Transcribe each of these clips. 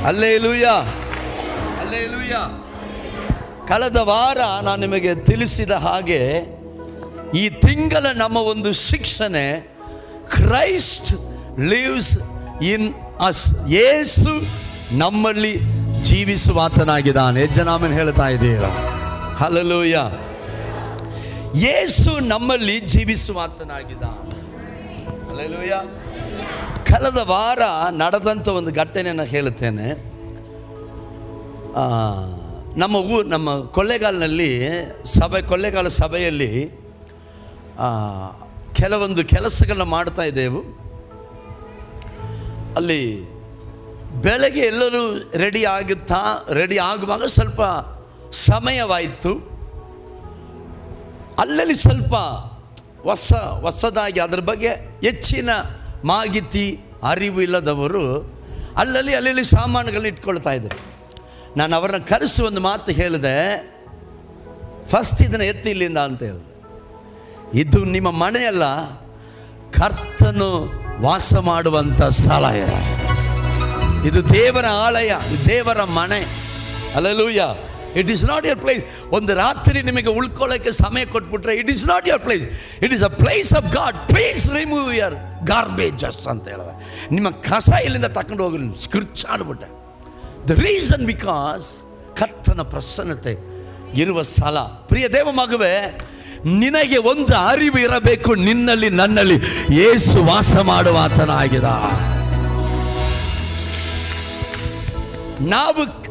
Hallelujah, hallelujah. ಕಳೆದ ವಾರ ನಾನು ನಿಮಗೆ ತಿಳಿಸಿದ ಹಾಗೆ ಈ ತಿಂಗಳ ನಮ್ಮ ಒಂದು ಶಿಕ್ಷಣೆ ಕ್ರೈಸ್ಟ್ ಲಿವ್ಸ್ ಇನ್ ಅಸ್. ಯೇಸು ನಮ್ಮಲ್ಲಿ ಜೀವಿಸುವಾತನಾಗಿದ್ದಾನೆ. ಯಜ್ಜನಾಮನ್ ಹೇಳ್ತಾ ಇದ್ದೀರಾ? ಹಲ್ಲೆಲೂಯಾ. ಯೇಸು ನಮ್ಮಲ್ಲಿ ಜೀವಿಸುವಾತನಾಗಿದ್ದಾನೆ. ಹಲ್ಲೆಲೂಯಾ. ಕಳೆದ ವಾರ ನಡೆದಂಥ ಒಂದು ಘಟನೆಯನ್ನು ಹೇಳುತ್ತೇನೆ. ನಮ್ಮ ಕೊಳ್ಳೇಗಾಲಿನಲ್ಲಿ ಕೊಳ್ಳೇಗಾಲ ಸಭೆಯಲ್ಲಿ ಕೆಲವೊಂದು ಕೆಲಸಗಳನ್ನ ಮಾಡ್ತಾ ಇದ್ದೆವು. ಅಲ್ಲಿ ಬೆಳಗ್ಗೆ ಎಲ್ಲರೂ ರೆಡಿ ಆಗುವಾಗ ಸ್ವಲ್ಪ ಸಮಯವಾಯಿತು. ಅಲ್ಲಲ್ಲಿ ಸ್ವಲ್ಪ ಹೊಸದಾಗಿ ಅದರ ಬಗ್ಗೆ ಹೆಚ್ಚಿನ ಮಾಹಿತಿ ಅರಿವು ಇಲ್ಲದವರು ಅಲ್ಲಲ್ಲಿ ಸಾಮಾನುಗಳನ್ನ ಇಟ್ಕೊಳ್ತಾ ಇದ್ದರು. ನಾನು ಅವರನ್ನ ಕರೆಸಿ ಒಂದು ಮಾತು ಹೇಳಿದೆ, ಫಸ್ಟ್ ಇದನ್ನು ಎತ್ತಿ ಇಲ್ಲಿಂದ ಅಂತ ಹೇಳಿದೆ. ಇದು ನಿಮ್ಮ ಮನೆಯಲ್ಲ, ಕರ್ತನು ವಾಸ ಮಾಡುವಂಥ ಸ್ಥಳ. ಇದು ದೇವರ ಆಲಯ, ದೇವರ ಮನೆ. Hallelujah. It is not your place. ಒಂದು ರಾತ್ರಿ ನಿಮಗೆ ಉಳ್ಕೊಳ್ಳೋಕ್ಕೆ ಸಮಯ ಕೊಟ್ಬಿಟ್ರೆ it is not your place, it is a place of God. Please remove your garbages ಅಂತ ಹೇಳಿದೆ. ನಿಮ್ಮ ಕಸ ಇಲ್ಲಿಂದ ತಗೊಂಡು ಹೋಗಿ ಸ್ಕಿರ್ಚಾಡ್ಬಿಟ್ಟೆ. ದ ರೀಸನ್ ಬಿಕಾಸ್ ಕರ್ತನ ಪ್ರಸನ್ನತೆ ಇರುವ ಸ್ಥಳ. ಪ್ರಿಯ ದೇವ ಮಗುವೆ, ನಿನಗೆ ಒಂದು ಅರಿವು ಇರಬೇಕು, ನಿನ್ನಲ್ಲಿ ನನ್ನಲ್ಲಿ ಯೇಸು ವಾಸ ಮಾಡುವಾತನಾಗಿದ.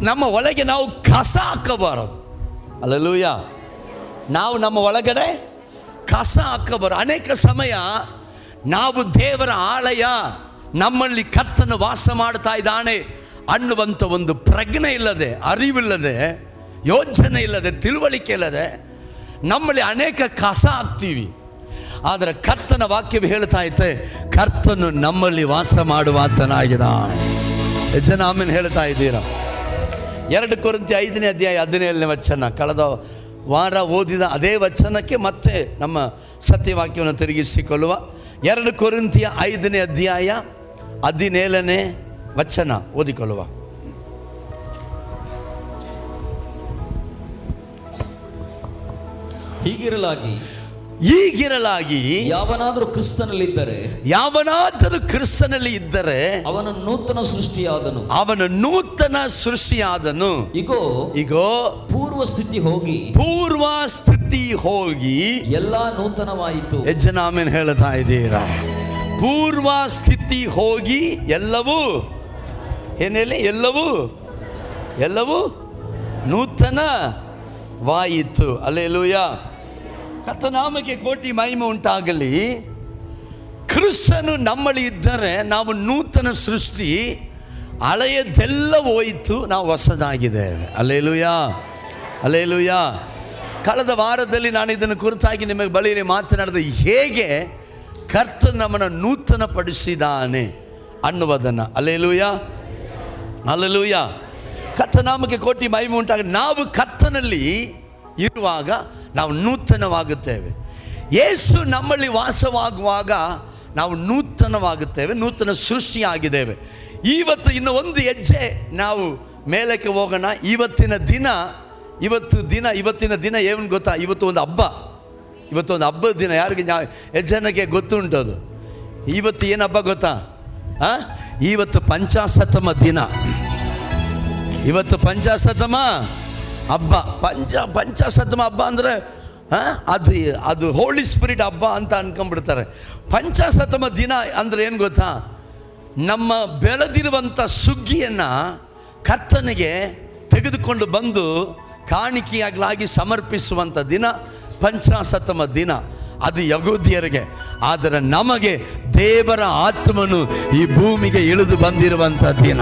ನಮ್ಮ ಒಳಗೆ ನಾವು ಕಸ ಹಾಕಬಾರದು. ಹಲ್ಲೆಲೂಯಾ. ನಾವು ನಮ್ಮ ಒಳಗಡೆ ಕಸ ಹಾಕಬಾರದು. ಅನೇಕ ಸಮಯ ನಾವು ದೇವರ ಆಲಯ, ನಮ್ಮಲ್ಲಿ ಕರ್ತನ ವಾಸ ಮಾಡ್ತಾ ಇದ್ದಾನೆ ಅನ್ನುವಂಥ ಒಂದು ಪ್ರಜ್ಞೆ ಇಲ್ಲದೆ, ಅರಿವಿಲ್ಲದೆ, ಯೋಚನೆ ಇಲ್ಲದೆ, ತಿಳುವಳಿಕೆ ಇಲ್ಲದೆ ನಮ್ಮಲ್ಲಿ ಅನೇಕ ಕಸ ಹಾಕ್ತೀವಿ. ಆದರೆ ಕರ್ತನ ವಾಕ್ಯವು ಹೇಳ್ತಾ ಐತೆ, ಕರ್ತನು ನಮ್ಮಲ್ಲಿ ವಾಸ ಮಾಡುವಾತನಾಗಿದ್ದಾನೆ. ಜನ ಆಮೇಲೆ ಹೇಳ್ತಾ ಇದ್ದೀರಾ? 2 ಕೊರಿಂಥಿ 5ನೇ ಅಧ್ಯಾಯ 17ನೇ ವಚನ. ಕಳೆದ ವಾರ ಓದಿದ ಅದೇ ವಚನಕ್ಕೆ ಮತ್ತೆ ನಮ್ಮ ಸತ್ಯವಾಕ್ಯವನ್ನು ತಿರುಗಿಸಿಕೊಳ್ಳುವ. 2 ಕೊರಿಂಥಿಯ 5ನೇ ಅಧ್ಯಾಯ 17ನೇ ವಚನ ಓದಿಕೊಳ್ಳುವ. ಹೀಗಿರಲಾಗಿ ಯಾವನಾದರೂ ಕ್ರಿಸ್ತನಲ್ಲಿ ಇದ್ದರೆ ಅವನು ನೂತನ ಸೃಷ್ಟಿಯಾದನು. ಇಗೋ ಪೂರ್ವ ಸ್ಥಿತಿ ಹೋಗಿ ಎಲ್ಲಾ ನೂತನವಾಯಿತು. ಜನ ಆಮೇಲೆ ಹೇಳ್ತಾ ಇದ್ದೀರಾ? ಪೂರ್ವ ಸ್ಥಿತಿ ಹೋಗಿ ಎಲ್ಲವೂ ಏನೇಳಿ ಎಲ್ಲವೂ ನೂತನವಾಯಿತು. ಹಲ್ಲೆಲೂಯಾ. ಕರ್ತನಾಮಕ್ಕೆ ಕೋಟಿ ಮಹಿಮೆ ಉಂಟಾಗಲಿ. ಕ್ರಿಸ್ತನು ನಮ್ಮಲ್ಲಿ ಇದ್ದರೆ ನಾವು ನೂತನ ಸೃಷ್ಟಿ. ಹಳೆಯದೆಲ್ಲ ಹೋಯಿತು, ನಾವು ಹೊಸದಾಗಿದ್ದೇವೆ. Hallelujah, hallelujah. ಕಳೆದ ವಾರದಲ್ಲಿ ನಾನು ಇದನ್ನು ಕುರಿತಾಗಿ ನಿಮಗೆ ಬಳಿಯಲ್ಲಿ ಮಾತನಾಡಿದೆ, ಹೇಗೆ ಕರ್ತನು ನಮ್ಮನ್ನು ನೂತನ ಪಡಿಸಿದ್ದಾನೆ ಅನ್ನುವುದನ್ನು. Hallelujah, hallelujah. ಕರ್ತನಾಮಕ್ಕೆ ಕೋಟಿ ಮಹಿಮೆ ಉಂಟಾಗಲಿ. ನಾವು ಕರ್ತನಲ್ಲಿ ಇರುವಾಗ ನಾವು ನೂತನವಾಗುತ್ತೇವೆ. ಯೇಸು ನಮ್ಮಲ್ಲಿ ವಾಸವಾಗುವಾಗ ನಾವು ನೂತನವಾಗುತ್ತೇವೆ, ನೂತನ ಸೃಷ್ಟಿಯಾಗಿದ್ದೇವೆ. ಇವತ್ತಿನ ಒಂದು ಹೆಜ್ಜೆ ನಾವು ಮೇಲಕ್ಕೆ ಹೋಗೋಣ. ಇವತ್ತಿನ ದಿನ ಏನು ಗೊತ್ತಾ? ಇವತ್ತು ಒಂದು ಹಬ್ಬದ ದಿನ. ಯಾರಿಗೆ ಎಷ್ಟು ಜನಕ್ಕೆ ಗೊತ್ತುಂಟದು? ಇವತ್ತು ಏನು ಹಬ್ಬ ಗೊತ್ತಾ? ಇವತ್ತು ಪಂಚಾಶತಮ ದಿನ. ಇವತ್ತು ಪಂಚಾಶತಮ ಹಬ್ಬ. ಪಂಚಾಶತಮ ಹಬ್ಬ ಅಂದರೆ ಅದು ಹೋಲಿ ಸ್ಪಿರಿಟ್ ಹಬ್ಬ ಅಂತ ಅನ್ಕೊಂಡ್ಬಿಡ್ತಾರೆ. ಪಂಚಾಶತಮ ದಿನ ಅಂದರೆ ಏನು ಗೊತ್ತಾ? ನಮ್ಮ ಬೆಳೆದಿರುವಂಥ ಸುಗ್ಗಿಯನ್ನು ಕರ್ತನಿಗೆ ತೆಗೆದುಕೊಂಡು ಬಂದು ಕಾಣಿಕೆಯಾಗಲಾಗಿ ಸಮರ್ಪಿಸುವಂಥ ದಿನ ಪಂಚಾಶತಮ ದಿನ. ಅದು ಯಹೂದ್ಯರಿಗೆ. ಆದರೆ ನಮಗೆ ದೇವರ ಆತ್ಮನು ಈ ಭೂಮಿಗೆ ಇಳಿದು ಬಂದಿರುವಂಥ ದಿನ.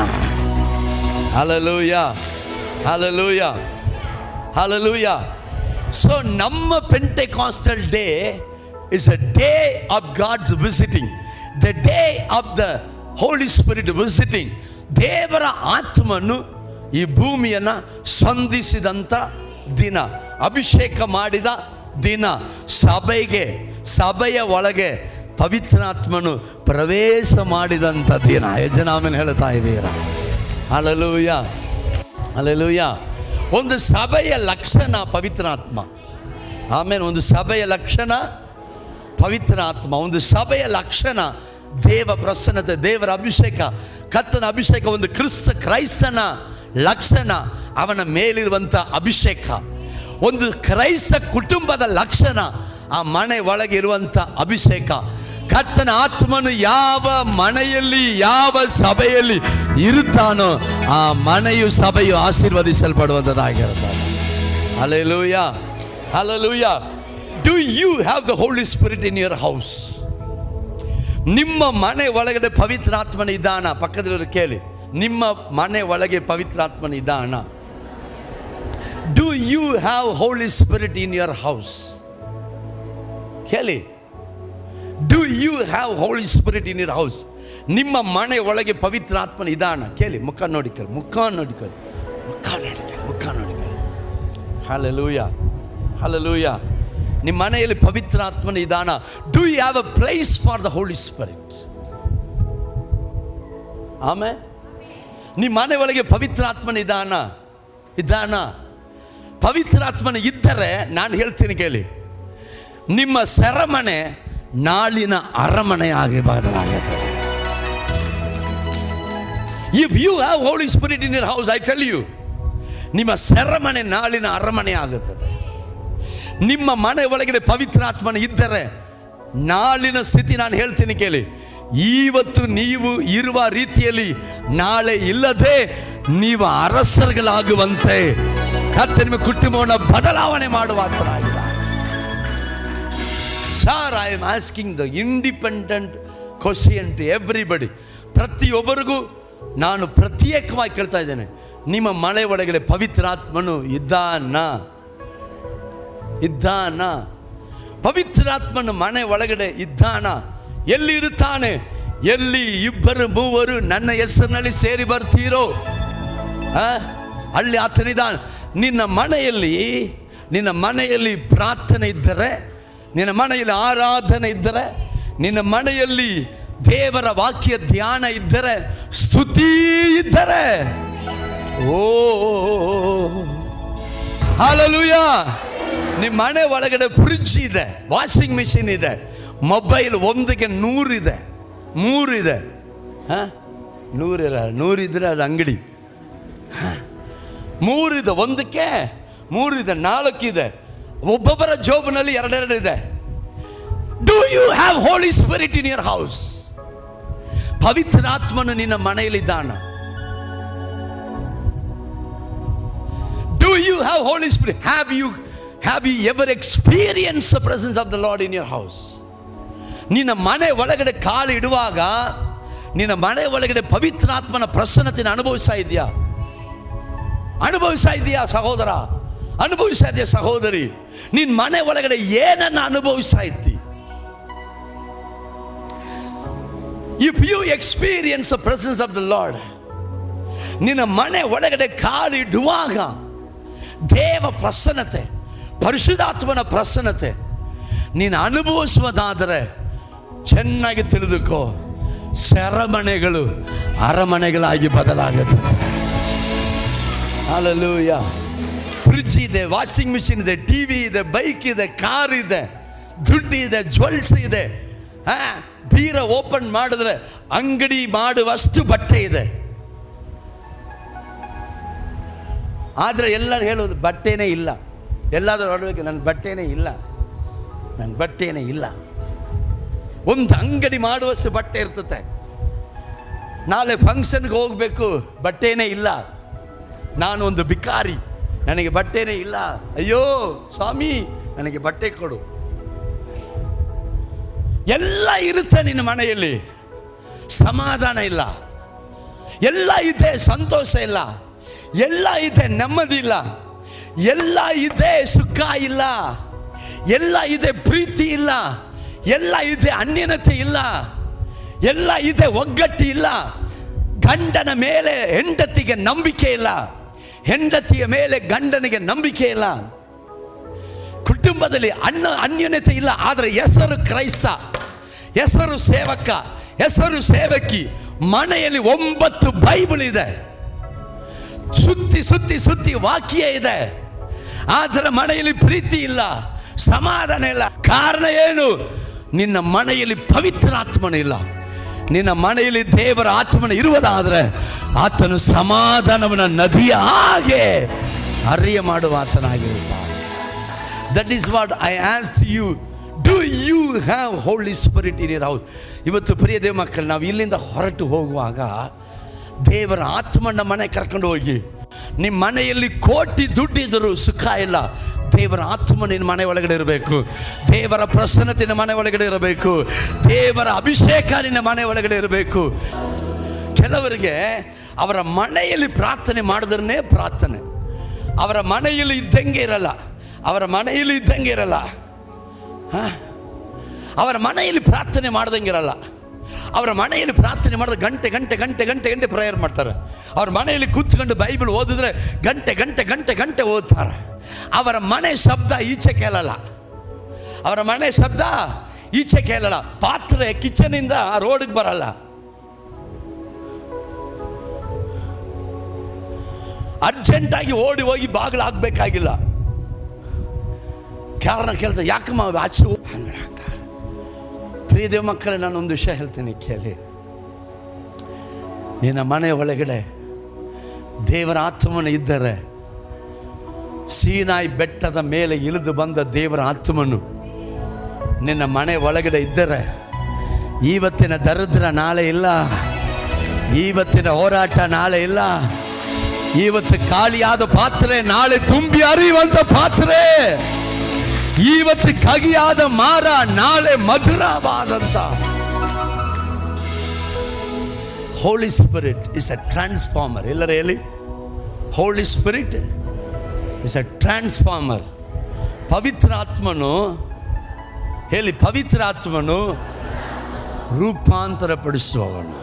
Hallelujah, hallelujah, hallelujah. ಸೊ ನಮ್ಮ Pentecostal day is a day of God's visiting, the day of the Holi Spirit visiting. ದೇವರ ಆತ್ಮನು ಈ ಭೂಮಿಯನ್ನು ಸಂಧಿಸಿದಂಥ ದಿನ, ಅಭಿಷೇಕ ಮಾಡಿದ ದಿನ, ಸಭೆಯ ಒಳಗೆ ಪವಿತ್ರಾತ್ಮನು ಪ್ರವೇಶ ಮಾಡಿದಂಥ ದಿನ. ಯಜನಾಮನ್ ಹೇಳ್ತಾ ಇದ್ದೀರಾ? Hallelujah, hallelujah. ಒಂದು ಸಭೆಯ ಲಕ್ಷಣ ಪವಿತ್ರಾತ್ಮ. ಆಮೇಲೆ ಒಂದು ಸಭೆಯ ಲಕ್ಷಣ ಪವಿತ್ರಾತ್ಮ. ಒಂದು ಸಭೆಯ ಲಕ್ಷಣ ದೇವ ಪ್ರಸನ್ನತೆ, ದೇವರ ಅಭಿಷೇಕ, ಕರ್ತನ ಅಭಿಷೇಕ. ಒಂದು ಕ್ರೈಸ್ತನ ಲಕ್ಷಣ ಅವನ ಮೇಲಿರುವಂಥ ಅಭಿಷೇಕ. ಒಂದು ಕ್ರೈಸ್ತ ಕುಟುಂಬದ ಲಕ್ಷಣ ಆ ಮನೆ ಒಳಗೆ ಇರುವಂಥ ಅಭಿಷೇಕ. ಕರ್ತನ ಆತ್ಮನು ಯಾವ ಮನೆಯಲ್ಲಿ, ಯಾವ ಸಭೆಯಲ್ಲಿ ಇರುತ್ತಾನೋ ಆ ಮನೆಯು, ಸಭೆಯು ಆಶೀರ್ವದಿಸಲ್ಪಡುವಂಥದ್ದಾಗಿರುತ್ತದೆ. Hallelujah, hallelujah. Do you have the Holi spirit in your house? ನಿಮ್ಮ ಮನೆ ಒಳಗಡೆ ಪವಿತ್ರಾತ್ಮನ ಇದ್ದಾನ? ಪಕ್ಕದಲ್ಲಿರೋ ಕೇಳಿ, ನಿಮ್ಮ ಮನೆ ಒಳಗೆ ಪವಿತ್ರಾತ್ಮನ ಇದ್ದಾನ? Do you have Holi spirit in your house? ಕೇಳಿ, do you have Holi spirit in your house? ನಿಮ್ಮ ಮನೆ ಒಳಗೆ ಪವಿತ್ರಾತ್ಮನ ಇದ್ದಾನ? ಕೇಳಿ, ಮುಖ ನೋಡಿಕೊಳ್ಳಿ, ಮುಖ ನೋಡಿಕೊಳ್ಳಿ, ಮುಖ ನೋಡಿಕೊಳ್ಳಿ, ಮುಖ ನೋಡಿಕೊಳ್ಳಿ. Hallelujah, hallelujah. ನಿಮ್ಮ ಮನೆಯಲ್ಲಿ ಪವಿತ್ರಾತ್ಮನ ಇದ್ದಾನ? Do you have a place for the Holi spirit? ಆಮೇಲೆ ನಿಮ್ಮ ಮನೆ ಒಳಗೆ ಪವಿತ್ರಾತ್ಮನ ಇದ್ದಾನ? ಪವಿತ್ರಾತ್ಮನ ಇದ್ದರೆ ನಾನು ಹೇಳ್ತೀನಿ ಕೇಳಿ, ನಿಮ್ಮ ಸೆರೆಮನೆ ನಾಳಿನ ಅರಮನೆಯಾಗಿ ಬದಲಾಗುತ್ತದೆ. If you have Holi spirit in your house, I tell you, ನಿಮ್ಮ ಸೆರೆಮನೆ ನಾಳಿನ ಅರಮನೆ ಆಗುತ್ತದೆ. ನಿಮ್ಮ ಮನೆ ಒಳಗಡೆ ಪವಿತ್ರಾತ್ಮನ ಇದ್ದರೆ ನಾಳಿನ ಸ್ಥಿತಿ ನಾನು ಹೇಳ್ತೀನಿ ಕೇಳಿ, ಇವತ್ತು ನೀವು ಇರುವ ರೀತಿಯಲ್ಲಿ ನಾಳೆ ಇಲ್ಲದೆ ನೀವು ಅರಸರುಗಳಾಗುವಂತೆ ಕರ್ತನು ನಿಮ್ಮ ಕುಟುಂಬವನ್ನು ಬದಲಾವಣೆ ಮಾಡುವ ಆತನಾಗಿಲ್ಲ. Sir, I am asking the independent question to everybody. ಪ್ರತಿಯೊಬ್ಬರಿಗೂ ನಾನು ಪ್ರತ್ಯೇಕವಾಗಿ ಕೇಳ್ತಾ ಇದ್ದೇನೆ, ನಿಮ್ಮ ಮನೆ ಒಳಗಡೆ ಪವಿತ್ರಾತ್ಮನು ಇದ್ದಾನ? ಪವಿತ್ರಾತ್ಮನು ಮನೆ ಒಳಗಡೆ ಇದ್ದಾನ? ಎಲ್ಲಿ ಇರುತ್ತಾನೆ? ಎಲ್ಲಿ ಇಬ್ಬರು ಮೂವರು ನನ್ನ ಹೆಸರಿನಲ್ಲಿ ಸೇರಿ ಬರ್ತೀರೋ ಅಲ್ಲಿ ಆತನಿದ್ದಾನೆ. ನಿನ್ನ ಮನೆಯಲ್ಲಿ ಪ್ರಾರ್ಥನೆ ಇದ್ದರೆ, ನಿನ್ನ ಮನೆಯಲ್ಲಿ ಆರಾಧನೆ ಇದ್ದರೆ, ನಿನ್ನ ಮನೆಯಲ್ಲಿ ದೇವರ ವಾಕ್ಯ ಧ್ಯಾನ ಇದ್ದರೆ, ಸ್ತುತಿ ಇದ್ದರೆ, ಓ ಹಲ್ಲೆಲೂಯಾ, ನಿಮ್ಮ ಮನೆ ಒಳಗಡೆ ಫ್ರಿಡ್ಜ್ ಇದೆ, ವಾಷಿಂಗ್ ಮಿಷಿನ್ ಇದೆ, ಮೊಬೈಲ್ ಒಂದಕ್ಕೆ 100 ಇದೆ, 3 ಇದೆ. 100 ಇದ್ರೆ ಅದು ಅಂಗಡಿ. 3 ಇದೆ, ಒಂದಕ್ಕೆ 3 ಇದೆ, 4 ಇದೆ, ಒಬ್ಬೊಬ್ಬರ ಜೋಬಿನಲ್ಲಿ 2 ಇದೆ. Do you have Holi spirit in your house? ಪವಿತ್ರಾತ್ಮನು ನಿನ್ನ ಮನೆಯಲ್ಲಿದ್ದಾನ? Do you have Holi Spirit? Have you ever experience the presence of the Lord in your house? ನಿನ್ನ ಮನೆ ಒಳಗಡೆ ಕಾಲು ಇಡುವಾಗ ನಿನ್ನ ಮನೆ ಒಳಗಡೆ ಪವಿತ್ರಾತ್ಮನ ಪ್ರಸನ್ನತೆಯನ್ನು ಅನುಭವಿಸ್ತಾ ಇದೆಯಾ ಸಹೋದರ? ಅನುಭವಿಸ್ತಾ ಇದೆಯಾ ಸಹೋದರಿ? ನಿನ್ನ ಮನೆ ಒಳಗಡೆ ಏನನ್ನು ಅನುಭವಿಸ್ತಾ ಇದ್ದಿ? If you experience the presence of the lord, ನಿನ್ನ ಮನೆ ಒಳಗಡೆ ಕಾಲಿಡುವಾಗ ದೇವ ಪ್ರಸನ್ನತೆ, ಪರಿಶುದ್ಧಾತ್ಮನ ಪ್ರಸನ್ನತೆ ನೀನು ಅನುಭವಿಸುವುದಾದರೆ ಚೆನ್ನಾಗಿ ತಿಳಿದುಕೋ, ಸೆರೆಮನೆಗಳು ಅರಮನೆಗಳಾಗಿ ಬದಲಾಗುತ್ತದೆ. ಹಲ್ಲೆಲೂಯ. ಫ್ರಿಡ್ಜ್ ಇದೆ, ವಾಷಿಂಗ್ ಮಿಷಿನ್ ಇದೆ, ಟಿವಿ ಇದೆ, ಬೈಕ್ ಇದೆ, ಕಾರ್ ಇದೆ, ದುಡ್ಡು ಇದೆ, ಜ್ಯುವೆಲ್ಸ್ ಇದೆ. ಬೀರ ಓಪನ್ ಮಾಡಿದ್ರೆ ಅಂಗಡಿ ಮಾಡುವಷ್ಟು ಬಟ್ಟೆ ಇದೆ. ಆದರೆ ಎಲ್ಲರೂ ಹೇಳೋದು ಬಟ್ಟೆನೇ ಇಲ್ಲ. ಎಲ್ಲಾದರೂ ನೋಡಬೇಕು, ನನ್ನ ಬಟ್ಟೆನೇ ಇಲ್ಲ. ಒಂದು ಅಂಗಡಿ ಮಾಡುವಷ್ಟು ಬಟ್ಟೆ ಇರ್ತದೆ. ನಾಳೆ ಫಂಕ್ಷನ್ಗೆ ಹೋಗಬೇಕು, ಬಟ್ಟೆನೇ ಇಲ್ಲ. ನಾನು ಒಂದು ಬಿಕಾರಿ, ನನಗೆ ಬಟ್ಟೆನೇ ಇಲ್ಲ. ಅಯ್ಯೋ ಸ್ವಾಮಿ, ನನಗೆ ಬಟ್ಟೆ ಕೊಡು. ಎಲ್ಲ ಇರುತ್ತೆ ನಿನ್ನ ಮನೆಯಲ್ಲಿ, ಸಮಾಧಾನ ಇಲ್ಲ. ಎಲ್ಲ ಇದೆ, ಸಂತೋಷ ಇಲ್ಲ. ಎಲ್ಲ ಇದೆ, ನೆಮ್ಮದಿ ಇಲ್ಲ. ಎಲ್ಲ ಇದೆ, ಸುಖ ಇಲ್ಲ. ಎಲ್ಲ ಇದೆ, ಪ್ರೀತಿ ಇಲ್ಲ. ಎಲ್ಲ ಇದೆ, ಅನ್ಯನತೆ ಇಲ್ಲ. ಎಲ್ಲ ಇದೆ, ಒಗ್ಗಟ್ಟು ಇಲ್ಲ. ಗಂಡನ ಮೇಲೆ ಹೆಂಡತಿಗೆ ನಂಬಿಕೆ ಇಲ್ಲ, ಹೆಂಡತಿಯ ಮೇಲೆ ಗಂಡನಿಗೆ ನಂಬಿಕೆ ಇಲ್ಲ. ಕುಟುಂಬದಲ್ಲಿ ಅನ್ಯೋನ್ಯತೆ ಇಲ್ಲ. ಆದರೆ ಹೆಸರು ಕ್ರೈಸ್ತ, ಹೆಸರು ಸೇವಕ, ಹೆಸರು ಸೇವಕಿ. ಮನೆಯಲ್ಲಿ 9 ಬೈಬಲ್ ಇದೆ. ಸುತ್ತಿ ಸುತ್ತಿ ಸುತ್ತಿ ವಾಕ್ಯ ಇದೆ, ಆದರೆ ಮನೆಯಲ್ಲಿ ಪ್ರೀತಿ ಇಲ್ಲ, ಸಮಾಧಾನ ಇಲ್ಲ. ಕಾರಣ ಏನು? ನಿನ್ನ ಮನೆಯಲ್ಲಿ ಪವಿತ್ರ ಆತ್ಮನ ಇಲ್ಲ. ನಿನ್ನ ಮನೆಯಲ್ಲಿ ದೇವರ ಆತ್ಮನ ಇರುವುದಾದರೆ ಆತನು ಸಮಾಧಾನವನ್ನ ನದಿಯ ಹಾಗೆ ಹರಿಯ ಮಾಡುವ ಆತನಾಗಿರುತ್ತಾನೆ. That is what I ask you, do you have Holi spirit in your house? ಇವತ್ತು ಪ್ರಿಯ ದೇವ ಮಕ್ಕಳು, ನಾವು ಇಲ್ಲಿಂದ ಹೊರಟು ಹೋಗುವಾಗ ದೇವರ ಆತ್ಮನ ಮನೆ ಕರ್ಕೊಂಡು ಹೋಗಿ. ನಿಮ್ಮ ಮನೆಯಲ್ಲಿ ಕೋಟಿ ದುಡ್ಡಿದ್ದರೂ ಸುಖ ಇಲ್ಲ, ದೇವರ ಆತ್ಮ ನಿನ್ನ ಮನೆ ಒಳಗಡೆ ಇರಬೇಕು. ದೇವರ ಪ್ರಸನ್ನತೆ ನಿನ್ನ ಮನೆ ಒಳಗಡೆ ಇರಬೇಕು. ದೇವರ ಅಭಿಷೇಕ ನಿನ್ನ ಮನೆ ಒಳಗಡೆ ಇರಬೇಕು. ಕೆಲವರಿಗೆ ಅವರ ಮನೆಯಲ್ಲಿ ಪ್ರಾರ್ಥನೆ ಮಾಡಿದ್ರೇ ಪ್ರಾರ್ಥನೆ, ಅವರ ಮನೆಯಲ್ಲಿ ಇದ್ದಂಗೆ ಇರಲ್ಲ, ಅವರ ಮನೆಯಲ್ಲಿ ಇದ್ದಂಗೆ ಇರಲ್ಲ, ಅವರ ಮನೆಯಲ್ಲಿ ಪ್ರಾರ್ಥನೆ ಮಾಡ್ದಂಗೆ ಇರಲ್ಲ. ಅವರ ಮನೆಯಲ್ಲಿ ಪ್ರಾರ್ಥನೆ ಮಾಡಿದ್ರೆ ಗಂಟೆ ಗಂಟೆ ಗಂಟೆ ಗಂಟೆ ಗಂಟೆ ಪ್ರೇಯರ್ ಮಾಡ್ತಾರೆ. ಅವ್ರ ಮನೆಯಲ್ಲಿ ಕೂತ್ಕೊಂಡು ಬೈಬಲ್ ಓದಿದ್ರೆ ಗಂಟೆ ಗಂಟೆ ಗಂಟೆ ಗಂಟೆ ಓದ್ತಾರೆ. ಅವರ ಮನೆ ಶಬ್ದ ಈಚೆ ಕೇಳಲ್ಲ, ಅವರ ಮನೆ ಶಬ್ದ ಈಚೆ ಕೇಳಲ್ಲ. ಪಾತ್ರೆ ಕಿಚನಿಂದ ರೋಡಿಗೆ ಬರಲ್ಲ. ಅರ್ಜೆಂಟಾಗಿ ಓಡಿ ಹೋಗಿ ಬಾಗಿಲು ಹಾಕ್ಬೇಕಾಗಿಲ್ಲ. ಕಾರಣ ಕೇಳ್ತಾರೆ, ಯಾಕಮ್ಮ ಆಚೆ ಹಂಗಡೆ ಅಂತಾರೆ. ಪ್ರಿಯ ದೇವ ಮಕ್ಕಳೇ, ನಾನೊಂದು ವಿಷಯ ಹೇಳ್ತೀನಿ ಕೇಳಿ. ನಿನ್ನ ಮನೆ ಒಳಗಡೆ ದೇವರ ಆತ್ಮನ ಇದ್ದರೆ, ಸೀನಾಯಿ ಬೆಟ್ಟದ ಮೇಲೆ ಇಳಿದು ಬಂದ ದೇವರ ಆತ್ಮನು ನಿನ್ನ ಮನೆ ಒಳಗಡೆ ಇದ್ದರೆ, ಇವತ್ತಿನ ದರಿದ್ರ ನಾಳೆ ಇಲ್ಲ, ಇವತ್ತಿನ ಹೋರಾಟ ನಾಳೆ ಇಲ್ಲ, ಇವತ್ತು ಖಾಲಿಯಾದ ಪಾತ್ರೆ ನಾಳೆ ತುಂಬಿ ಹರಿಯುವಂತ ಪಾತ್ರೆ, ಇವತ್ತು ಕಗಿಯಾದ ಮಾರ ನಾಳೆ ಮಧುರವಾದಂತ. ಹೋಲಿ ಸ್ಪಿರಿಟ್ ಇಸ್ ಅ ಟ್ರಾನ್ಸ್ಫಾರ್ಮರ್. ಎಲ್ಲರೂ ಹೇಳಿ, ಹೋಲಿ ಸ್ಪಿರಿಟ್ ಇಸ್ ಅ ಟ್ರಾನ್ಸ್ಫಾರ್ಮರ್. ಪವಿತ್ರ ಆತ್ಮನು ಹೇಳಿ, ಪವಿತ್ರ ಆತ್ಮನು ರೂಪಾಂತರ ಪಡಿಸುವವನು,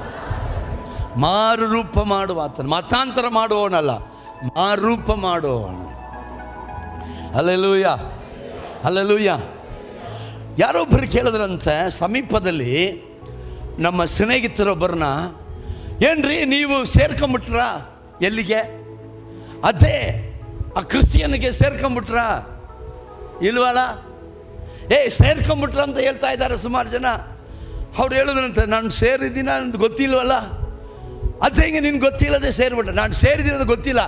ಮಾರು ರೂಪ ಮಾಡುವ ಆತನು. ಮತಾಂತರ ಮಾಡುವವನಲ್ಲ, ಮಾರೂಪ ಮಾಡುವವನು. Hallelujah, hallelujah. ಯಾರೊಬ್ಬರು ಕೇಳಿದ್ರಂತೆ ಸಮೀಪದಲ್ಲಿ ನಮ್ಮ ಸ್ನೇಹಿತರೊಬ್ಬರನ್ನ, ಏನ್ರಿ ನೀವು ಸೇರ್ಕೊಂಬಿಟ್ರ? ಎಲ್ಲಿಗೆ? ಅದೇ ಆ ಕ್ರಿಶ್ಚಿಯನ್ಗೆ ಸೇರ್ಕೊಂಬಿಟ್ರ ಇಲ್ವಲ್ಲ? ಸೇರ್ಕೊಂಬಿಟ್ರ ಅಂತ ಹೇಳ್ತಾ ಇದ್ದಾರೆ ಸುಮಾರು ಜನ. ಅವ್ರು ಹೇಳಿದ್ರಂತೆ, ನಾನು ಸೇರಿದ್ದೀನ ಅಂತ ಗೊತ್ತಿಲ್ವಲ್ಲ. ಅದು ಹೆಂಗೆ ನಿನ್ಗೆ ಗೊತ್ತಿಲ್ಲದೆ ಸೇರಿಬಿಟ್ರೆ? ನಾನು ಸೇರಿದಿರೋದು ಗೊತ್ತಿಲ್ಲ,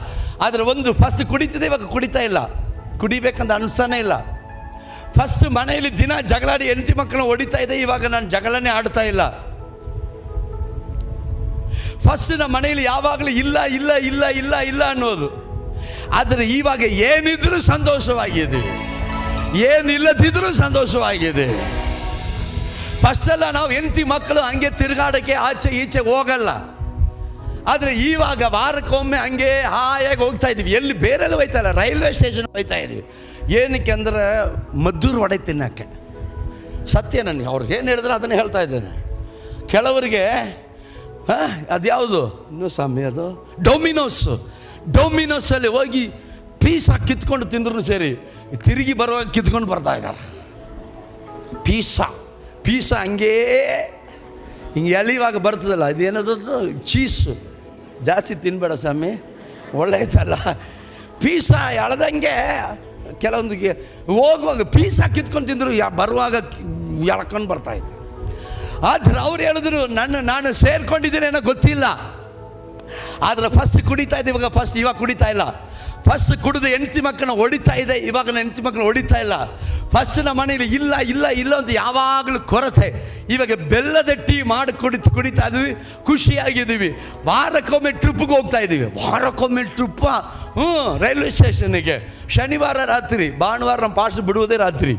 ಆದರೆ ಒಂದು ಫಸ್ಟ್ ಕುಡಿತಿದ್ದೆ, ಇವಾಗ ಕುಡಿತಾ ಇಲ್ಲ, ಕುಡಿಬೇಕಂತ ಅನಿಸ್ತಾನೆ ಇಲ್ಲ. ಫಸ್ಟ್ ಮನೆಯಲ್ಲಿ ದಿನ ಜಗಳಾಡಿ ಹೆಂಡತಿ ಮಕ್ಕಳನ್ನ ಹೊಡಿತಾ ಇದೆ, ಇವಾಗ ನಾನು ಜಗಳನೇ ಆಡ್ತಾ ಇಲ್ಲ. ಫಸ್ಟ್ ನಮ್ಮ ಮನೆಯಲ್ಲಿ ಯಾವಾಗಲೂ ಇಲ್ಲ ಇಲ್ಲ ಇಲ್ಲ ಇಲ್ಲ ಇಲ್ಲ ಅನ್ನೋದು, ಆದರೆ ಇವಾಗ ಏನಿದ್ರೂ ಸಂತೋಷವಾಗಿದ್ದೀವಿ, ಏನಿಲ್ಲದಿದ್ರೂ ಸಂತೋಷವಾಗಿದೆ. ಫಸ್ಟ್ ಎಲ್ಲ ನಾವು ಹೆಂಡತಿ ಮಕ್ಕಳು ಹಂಗೆ ತಿರುಗಾಡೋಕ್ಕೆ ಆಚೆ ಈಚೆ ಹೋಗಲ್ಲ, ಆದರೆ ಇವಾಗ ವಾರಕ್ಕೊಮ್ಮೆ ಹಂಗೆ ಹಾಯಾಗಿ ಹೋಗ್ತಾ ಇದ್ದೀವಿ. ಎಲ್ಲಿ ಬೇರೆಲ್ಲ ಹೋಯ್ತಾ ಇಲ್ಲ, ರೈಲ್ವೆ ಸ್ಟೇಷನ್ ಹೋಯ್ತಾ ಇದ್ದೀವಿ. ಏನಕ್ಕೆ ಅಂದರೆ ಮದ್ದೂರು ವಡೆ ತಿನ್ನೋಕ್ಕೆ. ಸತ್ಯ, ನನಗೆ ಅವ್ರಿಗೆ ಏನು ಹೇಳಿದ್ರೆ ಅದನ್ನೇ ಹೇಳ್ತಾ ಇದ್ದೇನೆ. ಕೆಲವರಿಗೆ ಅದ್ಯಾವುದು ಇನ್ನೂ ಸ್ವಾಮಿ, ಅದು ಡೊಮಿನೋಸಲ್ಲಿ ಹೋಗಿ ಪೀಸಾ ಕಿತ್ಕೊಂಡು ತಿಂದ್ರು ಸೇರಿ ತಿರುಗಿ ಬರುವಾಗ ಕಿತ್ಕೊಂಡು ಬರ್ತಾ ಇದ್ದಾರೆ. ಪೀಸಾ ಹಂಗೇ ಹಿಂಗೆ ಎಲಿವಾಗ ಬರ್ತದಲ್ಲ, ಇದೇನದು ಚೀಸು ಜಾಸ್ತಿ ತಿನ್ಬೇಡ ಸ್ವಾಮಿ, ಒಳ್ಳೆಯದಲ್ಲ. ಪೀಸಾ ಎಳ್ದಂಗೆ ಕೆಲವೊಂದಿಗೆ ಹೋಗುವಾಗ ಪೀಸಾ ಕಿತ್ಕೊಂಡು ತಿಂದರು, ಬರುವಾಗ ಎಳ್ಕೊಂಡು ಬರ್ತಾಯಿತ್ತು. ಆದರೆ ಅವ್ರು ಹೇಳಿದ್ರು, ನಾನು ಸೇರ್ಕೊಂಡಿದ್ದೇನೆ ಏನೋ ಗೊತ್ತಿಲ್ಲ, ಆದರೆ ಫಸ್ಟ್ ಕುಡಿತಾ ಇದ್ದೆ, ಇವಾಗ ಕುಡಿತಾ ಇಲ್ಲ. ಫಸ್ಟ್ ಕುಡಿದು ಹೆಂಡತಿ ಮಕ್ಕಳನ್ನ ಹೊಡಿತಾ ಇದೆ, ಇವಾಗ ನನ್ನ ಹೆಂಡತಿ ಮಕ್ಕಳನ್ನ ಹೊಡಿತಾ ಇಲ್ಲ. ಫಸ್ಟ್ ನಮ್ಮ ಮನೇಲಿ ಇಲ್ಲ ಇಲ್ಲ ಇಲ್ಲ ಅಂತ ಯಾವಾಗಲೂ ಕೊರತೆ. ಇವಾಗ ಬೆಲ್ಲದ ಟೀ ಮಾಡಿ ಕುಡಿತಾ ಇದ್ದೀವಿ, ಖುಷಿಯಾಗಿದ್ದೀವಿ. ವಾರಕ್ಕೊಮ್ಮೆ ಟ್ರಿಪ್ಗೆ ಹೋಗ್ತಾ ಇದ್ದೀವಿ. ವಾರಕ್ಕೊಮ್ಮೆ ಟ್ರಿಪ್ಪ, ರೈಲ್ವೆ ಸ್ಟೇಷನ್ನಿಗೆ ಶನಿವಾರ ರಾತ್ರಿ, ಭಾನುವಾರ ನಮ್ಮ ಪಾಸ್ಟ್ ಬಿಡುವುದೇ ರಾತ್ರಿ.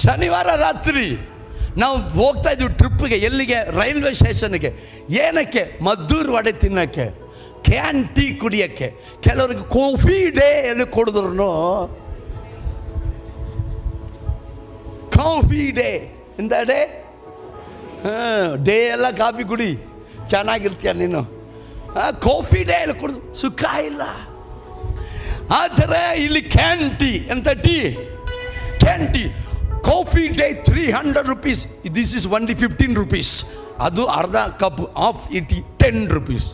ಶನಿವಾರ ರಾತ್ರಿ ನಾವು ಹೋಗ್ತಾ ಇದ್ವಿ ಟ್ರಿಪ್ಪಿಗೆ. ಎಲ್ಲಿಗೆ? ರೈಲ್ವೆ ಸ್ಟೇಷನ್ಗೆ. ಏನಕ್ಕೆ? ಮದ್ದೂರು ವಡೆ ತಿನ್ನೋಕ್ಕೆ, ಕ್ಯಾನ್ ಟೀ ಕುಡಿಯೋಕ್ಕೆ. ಕೆಲವ್ರಿಗೆ ಕಾಫಿ ಡೇ ಎಲ್ಲಿ ಕೊಡಿದ್ರು, ಕಾಫಿ ಡೇ ಇಂದ ಡೇ ಎಲ್ಲ ಕಾಫಿ ಕುಡಿ, ಚೆನ್ನಾಗಿರ್ತೀಯ ನೀನು. ಕಾಫಿ ಡೇ ಎಲ್ಲ ಕುಡಿದು ಸುಖ ಇಲ್ಲ. ಆದರೆ ಇಲ್ಲಿ ಕ್ಯಾನ್ ಟೀ ಎಂತ tea, can tea. Coffee day 300 rupees, this is only 15 rupees. ಅದು ಅರ್ಧ ಕಪ್ ಆಫ್ ಇಟಿ 10 rupees.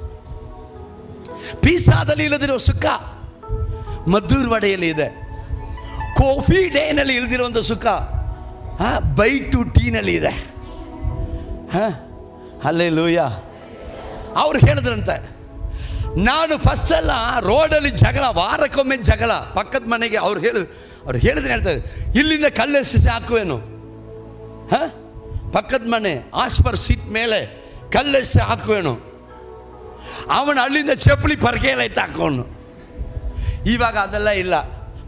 ಪಿಜ್ಜಾದಲ್ಲಿ ಇಲ್ಲದಿರೋ ಸುಖ ಮದ್ದೂರು ವಡೆಯಲ್ಲಿ ಇದೆ. ಕಾಫಿ ಡೇನಲ್ಲಿ ಇಲ್ದಿರುವಂಥ ಸುಖ ಬೈ ಟು ಟೀನಲ್ಲಿ ಇದೆ. ಹಲ್ಲೆಲೂಯಾ. ಅವ್ರು ಹೇಳಿದ್ರಂತೆ, ನಾನು ಫಸ್ಟ್ ಎಲ್ಲ ರೋಡಲ್ಲಿ ಜಗಳ, ವಾರಕ್ಕೊಮ್ಮೆ ಜಗಳ, ಪಕ್ಕದ ಮನೆಗೆ ಅವ್ರು ಹೇಳಿದ್ರೆ ಹೇಳ್ತಾರೆ, ಇಲ್ಲಿಂದ ಕಲ್ಲೆಸಿ ಹಾಕುವೇನು, ಪಕ್ಕದ ಮನೆ ಆಸ್ಪರ್ ಸೀಟ್ ಮೇಲೆ ಕಲ್ಲೆಸಿ ಹಾಕುವೇನು, ಅವನು ಅಲ್ಲಿಂದ ಚಪ್ಪಲಿ ಪರ್ಕೆಲ್ಲ ಎತ್ತು ಹಾಕೋನು. ಇವಾಗ ಅದೆಲ್ಲ ಇಲ್ಲ,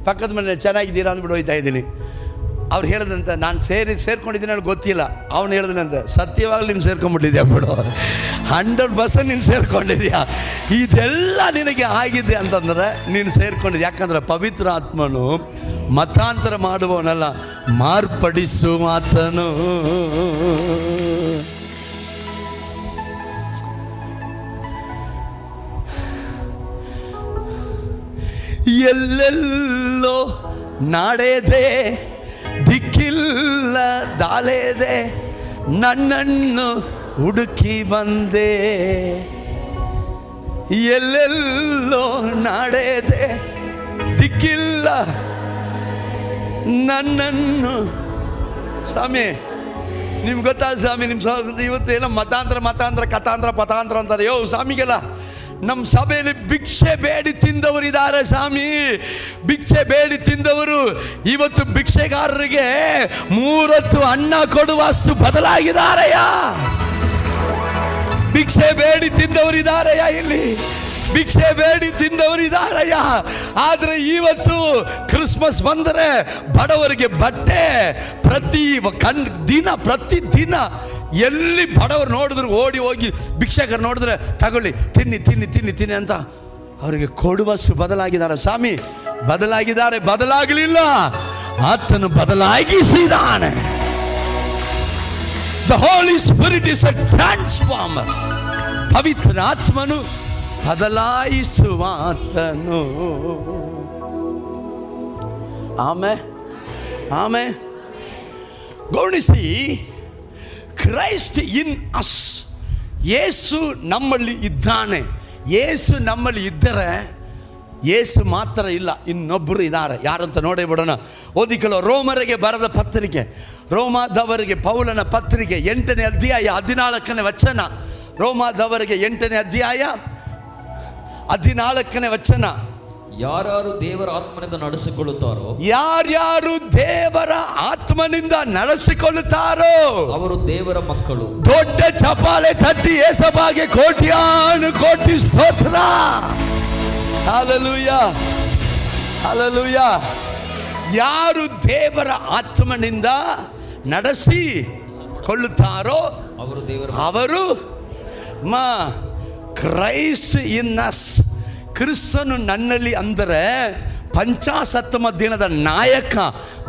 ಪಕ್ಕದ ಮನೆ ಚೆನ್ನಾಗಿದ್ದೀರಾ ಅಂದ್ಬಿಟ್ಟು ಹೋಯ್ತಾ ಇದ್ದೀನಿ. ಅವ್ರು ಹೇಳಿದಂತೆ, ನಾನು ಸೇರ್ಕೊಂಡಿದ್ದೀನಿ ಅನ್ನೋ ಗೊತ್ತಿಲ್ಲ. ಅವನು ಹೇಳಿದನಂತೆ, ಸತ್ಯವಾಗ್ಲೂ ನೀನು ಸೇರ್ಕೊಂಡ್ಬಿಟ್ಟಿದ್ಯಾ ಬಿಡು, 100% ನೀನು ಸೇರ್ಕೊಂಡಿದ್ಯಾ, ಇದೆಲ್ಲ ನಿನಗೆ ಆಗಿದೆ ಅಂತಂದರೆ ನೀನು ಸೇರ್ಕೊಂಡಿದ್ಯಾ. ಯಾಕಂದರೆ ಪವಿತ್ರ ಆತ್ಮನು ಮತಾಂತರ ಮಾಡುವವನಲ್ಲ, ಮಾರ್ಪಡಿಸುವ ಆತನು. ಎಲ್ಲೆಲ್ಲೋ ನಾಡೆದೆ, ದಿಕ್ಕಿಲ್ಲ ದಾಳೆದೆ, ನನ್ನನ್ನು ಹುಡುಕಿ ಬಂದೆ. ಎಲ್ಲೆಲ್ಲೋ ನಾಡೆದೆ, ದಿಕ್ಕಿಲ್ಲ, ನನ್ನನ್ನು. ಸ್ವಾಮಿ ನಿಮ್ಗೆ ಗೊತ್ತಾ ಸ್ವಾಮಿ, ನಿಮ್ಮ ಇವತ್ತೇನೋ ಮತಾಂತರ ಕಥಾಂತರ ಅಂತಾರೆ. ಯೋ ಸ್ವಾಮಿಗೆಲ್ಲ ನಮ್ಮ ಸಭೆಯಲ್ಲಿ ಭಿಕ್ಷೆ ಬೇಡಿ ತಿಂದವರಿದ್ದಾರೆ ಸ್ವಾಮಿ, ಭಿಕ್ಷೆ ಬೇಡಿ ತಿಂದವರು ಇವತ್ತು ಭಿಕ್ಷೆಗಾರರಿಗೆ 3 ಹೊತ್ತು ಅನ್ನ ಕೊಡುವಷ್ಟು ಬದಲಾಗಿದ್ದಾರೆಯ. ಭಿಕ್ಷೆ ಬೇಡಿ ತಿಂದವರಿದ್ದಾರೆಯ, ಇಲ್ಲಿ ಭಿಕ್ಷೆ ಬೇಡಿ ತಿಂದವರಿದ್ದಾರೆಯ. ಆದರೆ ಇವತ್ತು ಕ್ರಿಸ್ಮಸ್ ಬಂದರೆ ಬಡವರಿಗೆ ಬಟ್ಟೆ, ಪ್ರತಿದಿನ ಎಲ್ಲಿ ಬಡವರು ನೋಡಿದ್ರು ಓಡಿ ಹೋಗಿ ಭಿಕ್ಷಕರು ನೋಡಿದ್ರೆ ತಗೊಳ್ಳಿ, ತಿನ್ನಿ ಅಂತ ಅವರಿಗೆ ಕೊಡುವಷ್ಟು ಬದಲಾಗಿದ್ದಾರೆ. ಸ್ವಾಮಿ ಬದಲಾಗಿದ್ದಾರೆ, ಬದಲಾಗಲಿಲ್ಲ, ಆತನು ಬದಲಾಗಿಸಿದಾನೆ. The Holi Spirit is a transformer. ಪವಿತ್ರ ಆತ್ಮನು ಬದಲಾಯಿಸುವ ಆತನು. ಆಮೇ ಗೌಣಿಸಿ, ಕ್ರೈಸ್ಟ್ ಇನ್ ಅಸ್. ಯೇಸು ನಮ್ಮಲ್ಲಿ ಇದ್ದಾನೆ. ಯೇಸು ನಮ್ಮಲ್ಲಿ ಇದ್ದರೆ, ಯೇಸು ಮಾತ್ರ ಇಲ್ಲ, ಇನ್ನೊಬ್ಬರು ಇದ್ದಾರೆ. ಯಾರಂತ ನೋಡೇ ಬಿಡೋಣ. ಓದಿಕೊಳ್ಳೋ ರೋಮರಿಗೆ ಬರೆದ ಪತ್ರಿಕೆ, ರೋಮಾದವರಿಗೆ ಪೌಲನ ಪತ್ರಿಕೆ 8ನೇ ಅಧ್ಯಾಯ 14ನೇ ವಚನ. ರೋಮಾದವರಿಗೆ 8ನೇ ಅಧ್ಯಾಯ 14ನೇ ವಚನ. ಯಾರ್ಯಾರು ದೇವರ ಆತ್ಮನಿಂದ ನಡೆಸಿಕೊಳ್ಳುತ್ತಾರೋ, ಯಾರ್ಯಾರು ದೇವರ ಆತ್ಮನಿಂದ ನಡೆಸಿಕೊಳ್ಳುತ್ತಾರೋ ಅವರು ದೇವರ ಮಕ್ಕಳು. ದೊಡ್ಡ ಚಪಾಲೆ ತಟ್ಟಿ ಏಸಬಾಗೆ ಕೋಟ್ಯಾನು ಕೋಟಿ ಸ್ತೋತ್ರ. Hallelujah, hallelujah. ಯಾರು ದೇವರ ಆತ್ಮನಿಂದ ನಡೆಸಿಕೊಳ್ಳುತ್ತಾರೋ ಅವರು ಕ್ರೈಸ್ಟ್ ಇನ್ ಅಸ್. ಕ್ರಿಸ್ತನು ನನ್ನಲ್ಲಿ ಅಂದರೆ ಪಂಚಾಸತ್ತಮ ದಿನದ ನಾಯಕ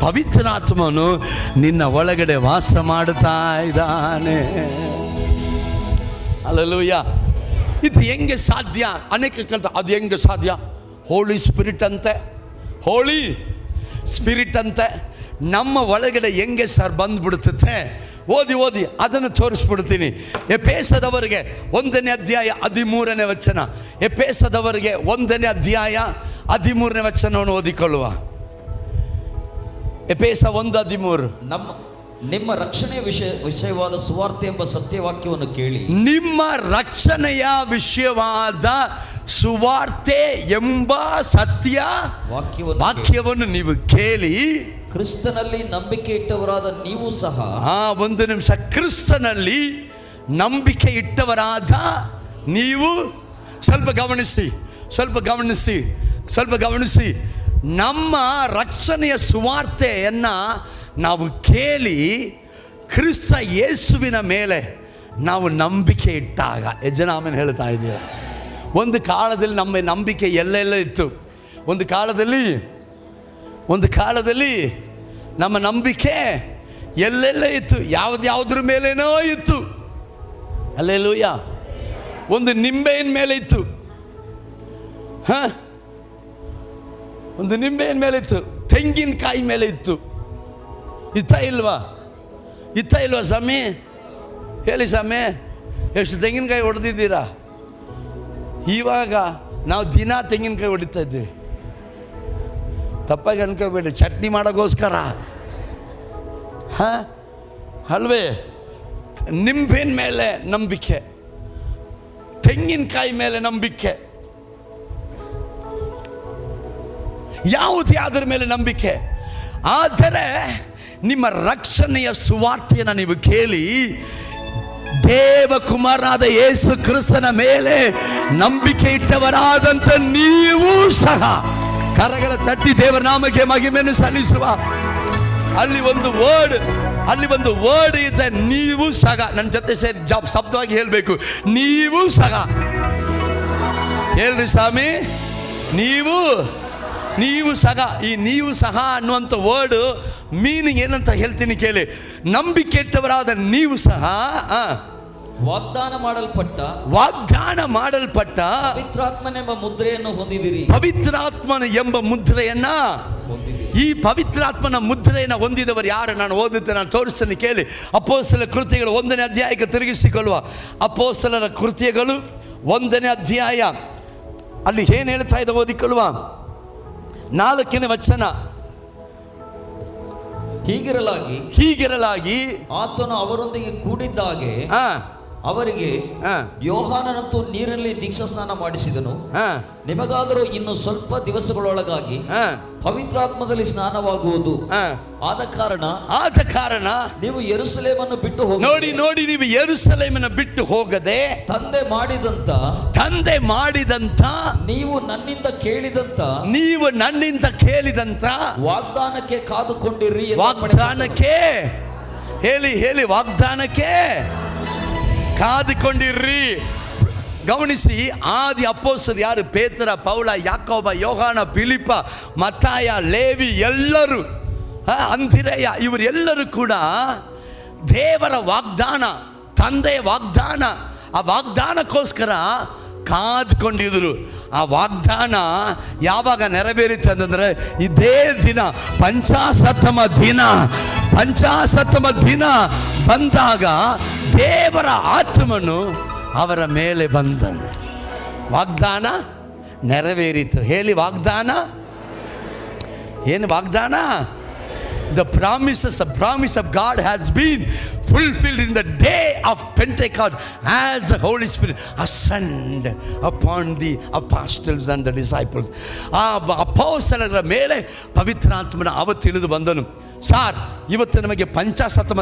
ಪವಿತ್ರಾತ್ಮನು ನಿನ್ನ ಒಳಗಡೆ ವಾಸ ಮಾಡುತ್ತಾ ಇದ್ದಾನೆ. ಹಲ್ಲೆಲೂಯಾ. ಇದು ಹೆಂಗೆ ಸಾಧ್ಯ? ಅನೇಕ ಕಲ್ತ ಅದು ಹೆಂಗೆ ಸಾಧ್ಯ? ಹೋಲಿ ಸ್ಪಿರಿಟ್ ಅಂತೆ, ಹೋಲಿ ಸ್ಪಿರಿಟ್ ಅಂತೆ ನಮ್ಮ ಒಳಗಡೆ ಹೆಂಗೆ ಸರ್ ಬಂದ್ಬಿಡುತ್ತೆ? ಓದಿ ಅದನ್ನು ತೋರಿಸ್ಬಿಡ್ತೀನಿ. ಎಫೆಸದವರಿಗೆ 1ನೇ ಅಧ್ಯಾಯ 13ನೇ ವಚನ. ಎಫೆಸದವರಿಗೆ 1ನೇ ಅಧ್ಯಾಯ 13ನೇ ವಚನವನ್ನು ಓದಿಕೊಳ್ಳುವ. ಎಫೆಸ 1:13. ನಿಮ್ಮ ರಕ್ಷಣೆಯ ವಿಷಯವಾದ ಸುವಾರ್ತೆ ಎಂಬ ಸತ್ಯವಾಕ್ಯವನ್ನು ಕೇಳಿ, ನಿಮ್ಮ ರಕ್ಷಣೆಯ ವಿಷಯವಾದ ಸುವಾರ್ತೆ ಎಂಬ ಸತ್ಯ ವಾಕ್ಯವನ್ನು ನೀವು ಕೇಳಿ, ಕ್ರಿಸ್ತನಲ್ಲಿ ನಂಬಿಕೆ ಇಟ್ಟವರಾದ ನೀವು ಸಹ. ಒಂದು ನಿಮಿಷ. ಕ್ರಿಸ್ತನಲ್ಲಿ ನಂಬಿಕೆ ಇಟ್ಟವರಾದ ನೀವು, ಸ್ವಲ್ಪ ಗಮನಿಸಿ. ನಮ್ಮ ರಕ್ಷಣೆಯ ಸುವಾರ್ತೆಯನ್ನು ನಾವು ಕೇಳಿ ಕ್ರಿಸ್ತ ಯೇಸುವಿನ ಮೇಲೆ ನಾವು ನಂಬಿಕೆ ಇಟ್ಟಾಗ, ಜನ ಆಮೇಲೆ ಹೇಳ್ತಾ ಇದ್ದೀರ. ಒಂದು ಕಾಲದಲ್ಲಿ ನಮ್ಮ ನಂಬಿಕೆ ಎಲ್ಲೆಲ್ಲ ಇತ್ತು. ಒಂದು ಕಾಲದಲ್ಲಿ ನಮ್ಮ ನಂಬಿಕೆ ಎಲ್ಲೆಲ್ಲ ಇತ್ತು, ಯಾವುದ್ರ ಮೇಲೇನೋ ಇತ್ತು. ಹಲ್ಲೆಲೂಯಾ. ಒಂದು ನಿಂಬೆಯಿನ ಮೇಲೆ ಇತ್ತು, ಒಂದು ನಿಂಬೆಯಿನ ಮೇಲೆ ಇತ್ತು, ತೆಂಗಿನಕಾಯಿ ಮೇಲೆ ಇತ್ತು. ಇತ್ತ ಇಲ್ವಾ ಸ್ವಾಮಿ? ಹೇಳಿ ಸ್ವಾಮಿ, ಎಷ್ಟು ತೆಂಗಿನಕಾಯಿ ಹೊಡೆದಿದ್ದೀರಾ? ಇವಾಗ ನಾವು ದಿನ ತೆಂಗಿನಕಾಯಿ ಹೊಡಿತಾ ಇದ್ವಿ. ತಪ್ಪಾಗಿ ಅನ್ಕೋಬೇಡಿ, ಚಟ್ನಿ ಮಾಡೋಕ್ಕೋಸ್ಕರ. ಹಾಂ ಅಲ್ವೇ? ನಿಂಬೆನ ಮೇಲೆ ನಂಬಿಕೆ, ತೆಂಗಿನಕಾಯಿ ಮೇಲೆ ನಂಬಿಕೆ, ಯಾವುದೇ ಅದರ ಮೇಲೆ ನಂಬಿಕೆ. ಆದರೆ ನಿಮ್ಮ ರಕ್ಷಣೆಯ ಸುವಾರ್ತೆಯನ್ನು ನೀವು ಕೇಳಿ, ದೇವಕುಮಾರನಾದ ಯೇಸು ಕ್ರಿಸ್ತನ ಮೇಲೆ ನಂಬಿಕೆ ಇಟ್ಟವರಾದಂಥ ನೀವು ಸಹ ಕರಗಳ ತಟ್ಟಿ ದೇವರ ನಾಮಕ್ಕೆ ಮಹಿಮೆಯನ್ನು ಸಲ್ಲಿಸುವ. ಅಲ್ಲಿ ಒಂದು ವರ್ಡ್ ಇದೆ, ನೀವು ಸಹ. ನನ್ನ ಜೊತೆ ಸೇರಿ ಶಬ್ದವಾಗಿ ಹೇಳಬೇಕು, ನೀವು ಸಹ. ಹೇಳ್ರಿ ಸ್ವಾಮಿ, ನೀವು ಸಹ. ಈ ನೀವು ಸಹ ಅನ್ನುವಂಥ ವರ್ಡ್ ಮೀನಿಂಗ್ ಏನಂತ ಹೇಳ್ತೀನಿ ಕೇಳಿ. ನಂಬಿಕೆ ಇಟ್ಟವರಾದ ನೀವು ಸಹ ವಾಗ್ದಾನ ಮಾಡಲ್ಪಟ್ಟ ಪವಿತ್ರಾತ್ಮನೆಂಬ ಮುದ್ರೆಯನ್ನು ಹೊಂದಿದಿರಿ. ಪವಿತ್ರಾತ್ಮನ ಎಂಬ ಮುದ್ರೆಯನ್ನ ಹೊಂದಿದಿರಿ. ಈ ಪವಿತ್ರಾತ್ಮನ ಮುದ್ರೆಯನ್ನು ಹೊಂದಿದವರು ಯಾರು? ನಾನು ಓದುತ್ತೇನೆ, ನಾನು ತೋರಿಸ್ತೇನೆ ಕೇಳಿ. ಅಪೊಸ್ತಲರ ಕೃತ್ಯಗಳು 1ನೇ ಅಧ್ಯಾಯಕ್ಕೆ ತಿರುಗಿಸಿಕೊಳ್ಳುವ. ಅಪೊಸ್ತಲರ ಕೃತ್ಯಗಳು 1ನೇ ಅಧ್ಯಾಯ, ಅಲ್ಲಿ ಏನು ಹೇಳ್ತಾ ಇದೆ ಓದಿಕೊಳ್ಳುವ. 4ನೇ ವಚನ. ಹೀಗಿರಲಾಗಿ ಆತನು ಅವರೊಂದಿಗೆ ಕೂಡಿದ್ದಾಗೆ ಅವರಿಗೆ ಯೋಹಾನನಂತೂ ನೀರಲ್ಲಿ ದೀಕ್ಷಾಸ್ನಾನ ಮಾಡಿಸಿದನು. ನಿಮಗಾದರೂ ಇನ್ನು ಸ್ವಲ್ಪ ದಿವಸಗಳೊಳಗಾಗಿ ಪವಿತ್ರಾತ್ಮದಲ್ಲಿ ಸ್ನಾನವಾಗುವುದು. ಆದ ಕಾರಣ ನೀವು ಯೆರೂಸಲೇಮನ್ನು ಬಿಟ್ಟು ಹೋಗಿ. ನೋಡಿ, ನೀವು ಯೆರೂಸಲೇಮನ್ನು ಬಿಟ್ಟು ಹೋಗದೆ ತಂದೆ ಮಾಡಿದಂತ ನೀವು ನನ್ನಿಂದ ಕೇಳಿದಂತ ವಾಗ್ದಾನಕ್ಕೆ ಕಾದುಕೊಂಡಿರಿ. ವಾಗ್ದಾನಕ್ಕೆ ಹೇಳಿ, ವಾಗ್ದಾನಕ್ಕೆ ಕಾದುಕೊಂಡಿರ್ರಿ. ಗಮನಿಸಿ, ಆದಿ ಅಪೊಸ್ತಲರು ಯಾರು? ಪೇತ್ರ, ಪೌಲ, ಯಾಕೋಬ, ಯೋಹಾನ, ಫಿಲಿಪ್ಪ, ಮತ್ತಾಯ, ಲೇವಿ, ಎಲ್ಲರೂ, ಅಂದಿರೆಯ, ಇವರೆಲ್ಲರೂ ಕೂಡ ದೇವರ ವಾಗ್ದಾನ, ತಂದೆಯ ವಾಗ್ದಾನ, ಆ ವಾಗ್ದಾನಕ್ಕೋಸ್ಕರ ಕಾದ್ಕೊಂಡಿದ್ರು. ಆ ವಾಗ್ದಾನ ಯಾವಾಗ ನೆರವೇರಿತು ಅಂತಂದರೆ ಇದೇ ದಿನ, ಪಂಚಾಶತ್ತಮ ದಿನ ಬಂದಾಗ ದೇವರ ಆತ್ಮನು ಅವರ ಮೇಲೆ ಬಂದನು. ವಾಗ್ದಾನ ನೆರವೇರಿತು. ಹೇಳಿ, ವಾಗ್ದಾನ. ಏನು ವಾಗ್ದಾನ? The promise of God has been fulfilled in the day of Pentecost as the Holy Spirit ascended upon the apostles and the disciples. ಆ ಅಪೊಸ್ತಲರ ಮೇಲೆ ಪವಿತ್ರಾತ್ಮನ ಅವತ್ತು ಇಳಿದು ಬಂದನು. ಸಾರ್, ಇವತ್ತು ನಮಗೆ ಪಂಚಾಶತ್ತಮ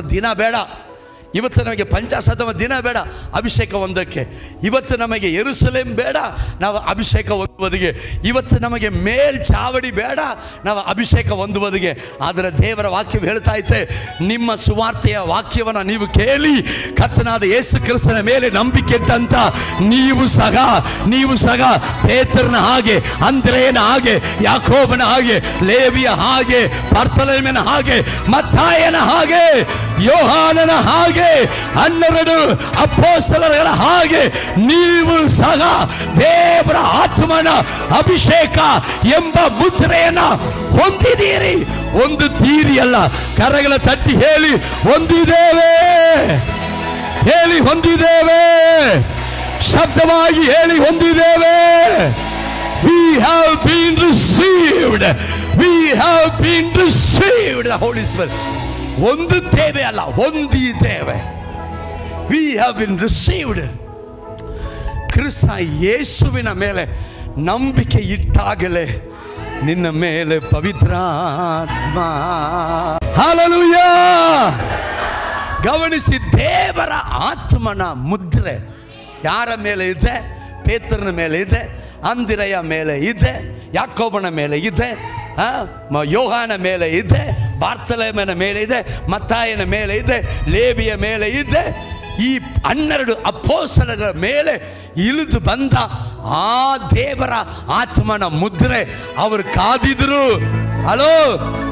ದಿನ ಬೇಡ, ಅಭಿಷೇಕ ಹೊಂದಕ್ಕೆ. ಇವತ್ತು ನಮಗೆ ಯೆರೂಸಲೇಮ್ ಬೇಡ, ನಾವು ಅಭಿಷೇಕ ಹೊಂದುವುದಿಗೆ. ಇವತ್ತು ನಮಗೆ ಮೇಲ್ಚಾವಡಿ ಬೇಡ, ನಾವು ಅಭಿಷೇಕ ಹೊಂದುವುದಿಗೆ. ಆದರೆ ದೇವರ ವಾಕ್ಯ ಹೇಳ್ತಾ ಐತೆ, ನಿಮ್ಮ ಸುವಾರ್ತೆಯ ವಾಕ್ಯವನ್ನು ನೀವು ಕೇಳಿ ಕರ್ತನಾದ ಯೇಸು ಕ್ರಿಸ್ತನ ಮೇಲೆ ನಂಬಿಕೆ ಇಟ್ಟಂತ ನೀವು ಸಹ ಪೇತ್ರನ ಹಾಗೆ, ಅಂದ್ರೆಯನ ಹಾಗೆ, ಯಾಕೋಬನ ಹಾಗೆ, ಲೇವಿಯ ಹಾಗೆ, ಬರ್ತಲೋಮನ ಹಾಗೆ, ಮತ್ತಾಯನ ಹಾಗೆ, ಯೋಹಾನನ ಹಾಗೆ, 12 ಅಪೊಸ್ತಲರ ಹಾಗೆ ನೀವು ಸಹ ದೇವರ ಆತ್ಮನ ಅಭಿಷೇಕ ಎಂಬ ಮುದ್ರೆಯನ್ನ ಹೊಂದಿದ್ದೀರಿ. ಒಂದು ತೀರಿ ಅಲ್ಲ, ಕರಗಳ ತಟ್ಟಿ ಹೇಳಿ, ಹೊಂದಿದ್ದೇವೆ. ಶಬ್ದವಾಗಿ ಹೇಳಿ, ಹೊಂದಿದ್ದೇವೆ. We have been received the Holy Spirit. ಹೊಂದಿದ್ದೇವೆ ಅಲ್ಲ, ಹೊಂದಿದ್ದೇವೆ. We have been received. ಕ್ರಿಸ್ತ ಯೇಸುವಿನ ಮೇಲೆ ನಂಬಿಕೆ ಇಟ್ಟಾಗಲೇ ನಿನ್ನ ಮೇಲೆ ಪವಿತ್ರಾತ್ಮ. ಹಲ್ಲೆಲೂಯಾ. ಗಮನಿಸಿ, ದೇವರ ಆತ್ಮನ ಮುದ್ರೆ ಯಾರ ಮೇಲೆ ಇದೆ? ಪೇತ್ರನ ಮೇಲೆ ಇದೆ, ಅಂದಿರೆಯ ಮೇಲೆ ಇದೆ, ಯಾಕೋಬನ ಮೇಲೆ ಇದೆ, ಯೋಹಾನ ಮೇಲೆ ಇದೆ, ಬಾರ್ತಲೋಮನ ಮೇಲೆ ಇದೆ, ಮತ್ತಾಯನ ಮೇಲೆ ಇದೆ, ಲೇವಿಯ ಮೇಲೆ ಇದೆ. ಈ 12 ಅಪೊಸ್ತಲರ ಮೇಲೆ ಇಳಿದು ಬಂದ ಆ ದೇವರ ಆತ್ಮನ ಮುದ್ರೆ ಅವರು ಕಾದಿದ್ರು.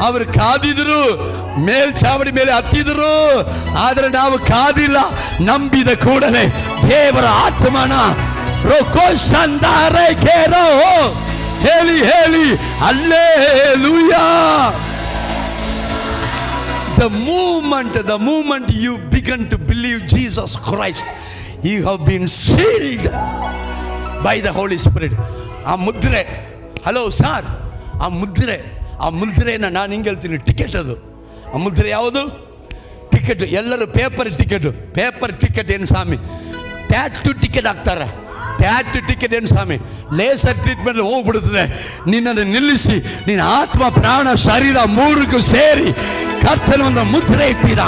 ಅವರು ಕಾದಿದ್ರು, ಮೇಲ್ಚಾವಡಿ ಮೇಲೆ ಹತ್ತಿದ್ರು. ಆದರೆ ನಾವು ಕಾದಿಲ್ಲ, ನಂಬಿದ ಕೂಡಲೇ ದೇವರ ಆತ್ಮನ ರೋಕೋಶಂದಾರೆ ಕೇರೋ ಹೇಳಿ hallelujah. The moment you begin to believe Jesus Christ, you have been sealed. By the Holi spirit. ಆ ಮುದ್ರೆ, ಹಲೋ ಸಾರ್, ಆ ಮುದ್ರೆನ ನಾನು ಹಿಂಗೆ ಹೇಳ್ತೀನಿ, ಟಿಕೆಟ್ ಅದು. ಆ ಮುದ್ರೆ ಯಾವುದು? ಟಿಕೆಟ್. ಎಲ್ಲರೂ ಪೇಪರ್ ಟಿಕೆಟ್ ಏನು ಸ್ವಾಮಿ? ಟ್ಯಾಟು ಟಿಕೆಟ್ ಹಾಕ್ತಾರೆ. ಟ್ಯಾಟು ಟಿಕೆಟ್ ಏನು ಸ್ವಾಮಿ? Laser treatment ಹೋಗ್ಬಿಡುತ್ತದೆ. ನಿನ್ನನ್ನು ನಿಲ್ಲಿಸಿ ನಿನ್ನ ಆತ್ಮ ಪ್ರಾಣ ಶರೀರ ಮೂರಕ್ಕೂ ಸೇರಿ ಕರ್ತನ ಒಂದು ಮುದ್ರೆ ಇಟ್ಟಿದ.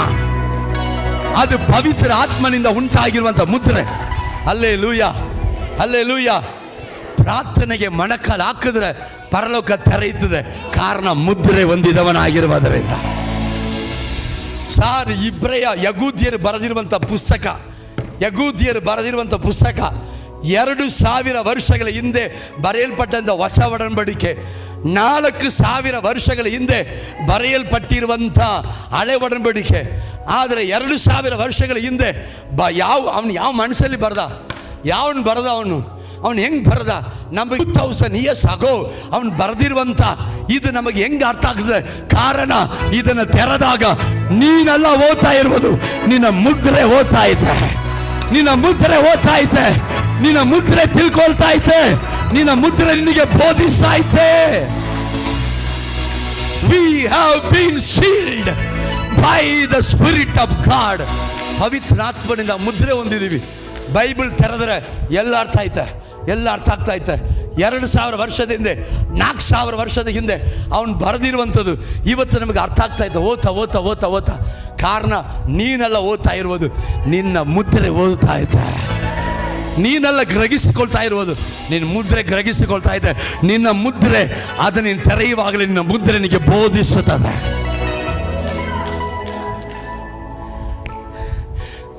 ಅದು ಪವಿತ್ರ ಆತ್ಮನಿಂದ ಉಂಟಾಗಿರುವಂಥ ಮುದ್ರೆ. ಹಲ್ಲೆಲೂಯಾ. ಪ್ರಾರ್ಥನೆಗೆ ಮೊಣಕಾಲು ಹಾಕಿದ್ರೆ ಪರಲೋಕ ತೆರೆಯುತ್ತದೆ. ಕಾರಣ ಮುದ್ರೆ ಹೊಂದಿದವನಾಗಿರುವುದರಿಂದ. ಸಾರ್, ಯಗೂದ್ಯರು ಬರೆದಿರುವಂಥ ಪುಸ್ತಕ 2000 ವರ್ಷಗಳ ಹಿಂದೆ ಬರೆಯಲ್ಪಟ್ಟಂಥ ಹೊಸ ಒಡಂಬಡಿಕೆ, 4000 ವರ್ಷಗಳ ಹಿಂದೆ ಬರೆಯಲ್ಪಟ್ಟಿರುವಂಥ ಹಳೆ ಒಡಂಬಡಿಕೆ. ಆದರೆ 2000 ವರ್ಷಗಳ ಹಿಂದೆ ಯಾವ ಮನಸ್ಸಲ್ಲಿ ಬರೆದ? ಅವನು ಹೆಂಗೆ ಬರೆದ? ನಮಗೆ 2000 years ago ಅವನು ಬರೆದಿರುವಂಥ ಇದು ನಮಗೆ ಹೆಂಗೆ ಅರ್ಥ ಆಗ್ತದೆ? ಕಾರಣ ಇದನ್ನು ತೆರೆದಾಗ ನೀನೆಲ್ಲ ಓದ್ತಾ ಇರ್ಬೋದು, ನಿನ್ನ ಮುದ್ರೆ ಓದ್ತಾ ಐತೆ, ನಿನ್ನ ಮುದ್ರೆ ತಿಳ್ಕೊಳ್ತಾ ಐತೆ, ನಿನ್ನ ಮುದ್ರೆ ನಿನಗೆ ಬೋಧಿಸ್ತಾ ಐತೆ. We have been sealed by the Spirit of God. ಪವಿತ್ರಾತ್ಮನಿಂದ ಮುದ್ರೆ ಹೊಂದಿದ್ದೀವಿ. ಬೈಬಲ್ ತೆರೆದ್ರೆ ಎಲ್ಲ ಅರ್ಥ ಆಗ್ತಾ ಐತೆ. 2000 ವರ್ಷದ ಹಿಂದೆ, 4000 ವರ್ಷದ ಹಿಂದೆ ಅವನು ಬರೆದಿರುವಂಥದ್ದು ಇವತ್ತು ನಮಗೆ ಅರ್ಥ ಆಗ್ತಾ ಇತ್ತು. ಓದ್ತಾ ಕಾರಣ ನೀನೆಲ್ಲ ಓದ್ತಾ ಇರುವುದು, ನಿನ್ನ ಮುದ್ರೆ ಓದ್ತಾ ಐತೆ. ನೀನೆಲ್ಲ ಗ್ರಹಿಸಿಕೊಳ್ತಾ ಇರುವುದು, ನಿನ್ನ ಮುದ್ರೆ ಗ್ರಹಿಸಿಕೊಳ್ತಾ ಇದೆ. ನಿನ್ನ ಮುದ್ರೆ ಅದನ್ನು ನೀನು ತೆರೆಯುವಾಗಲೇ ನಿನ್ನ ಮುದ್ರೆ ನಿನಗೆ ಬೋಧಿಸುತ್ತದೆ.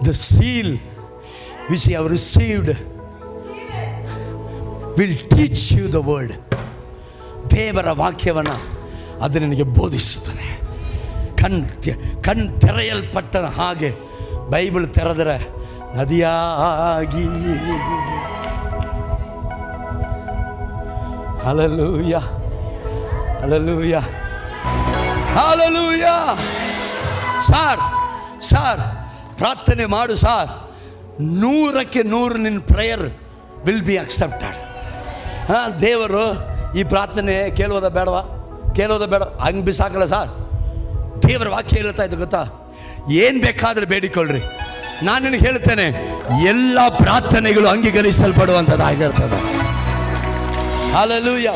The seal which you have received will teach you the word. ದೇವರ ವಾಕ್ಯವನ್ನು ಅದು ನಿನಗೆ ಬೋಧಿಸುತ್ತದೆ. ಕಣ್ ತೆರೆಯಲ್ಪಟ್ಟ ಹಾಗೆ ಬೈಬಲ್ ತೆರೆದರೆ ನದಿಯಾಗಿ. ಹಲ್ಲೆಲೂಯಾ. ಸಾರ್ ಪ್ರಾರ್ಥನೆ ಮಾಡು ಸಾರ್. 100ಕ್ಕೆ 100 ನಿನ್ನ ಪ್ರೇಯರ್ ವಿಲ್ ಬಿ ಅಕ್ಸೆಪ್ಟೆಡ್. ದೇವರು ಈ ಪ್ರಾರ್ಥನೆ ಕೇಳೋದ ಬೇಡ ಹಂಗೆ ಬಿಸಾಕಲ್ಲ ಸಾರ್. ದೇವರ ವಾಕ್ಯ ಹೇಳ್ತಾ ಇದ್ದು ಗೊತ್ತಾ? ಏನು ಬೇಕಾದ್ರೆ ಬೇಡಿಕೊಳ್ಳ್ರಿ, ನಾನು ನಿನಗೆ ಹೇಳ್ತೇನೆ, ಎಲ್ಲ ಪ್ರಾರ್ಥನೆಗಳು ಅಂಗೀಕರಿಸಲ್ಪಡುವಂಥದ್ದಾಗಿರ್ತದೆ. ಹಲ್ಲೆಲೂಯಾ.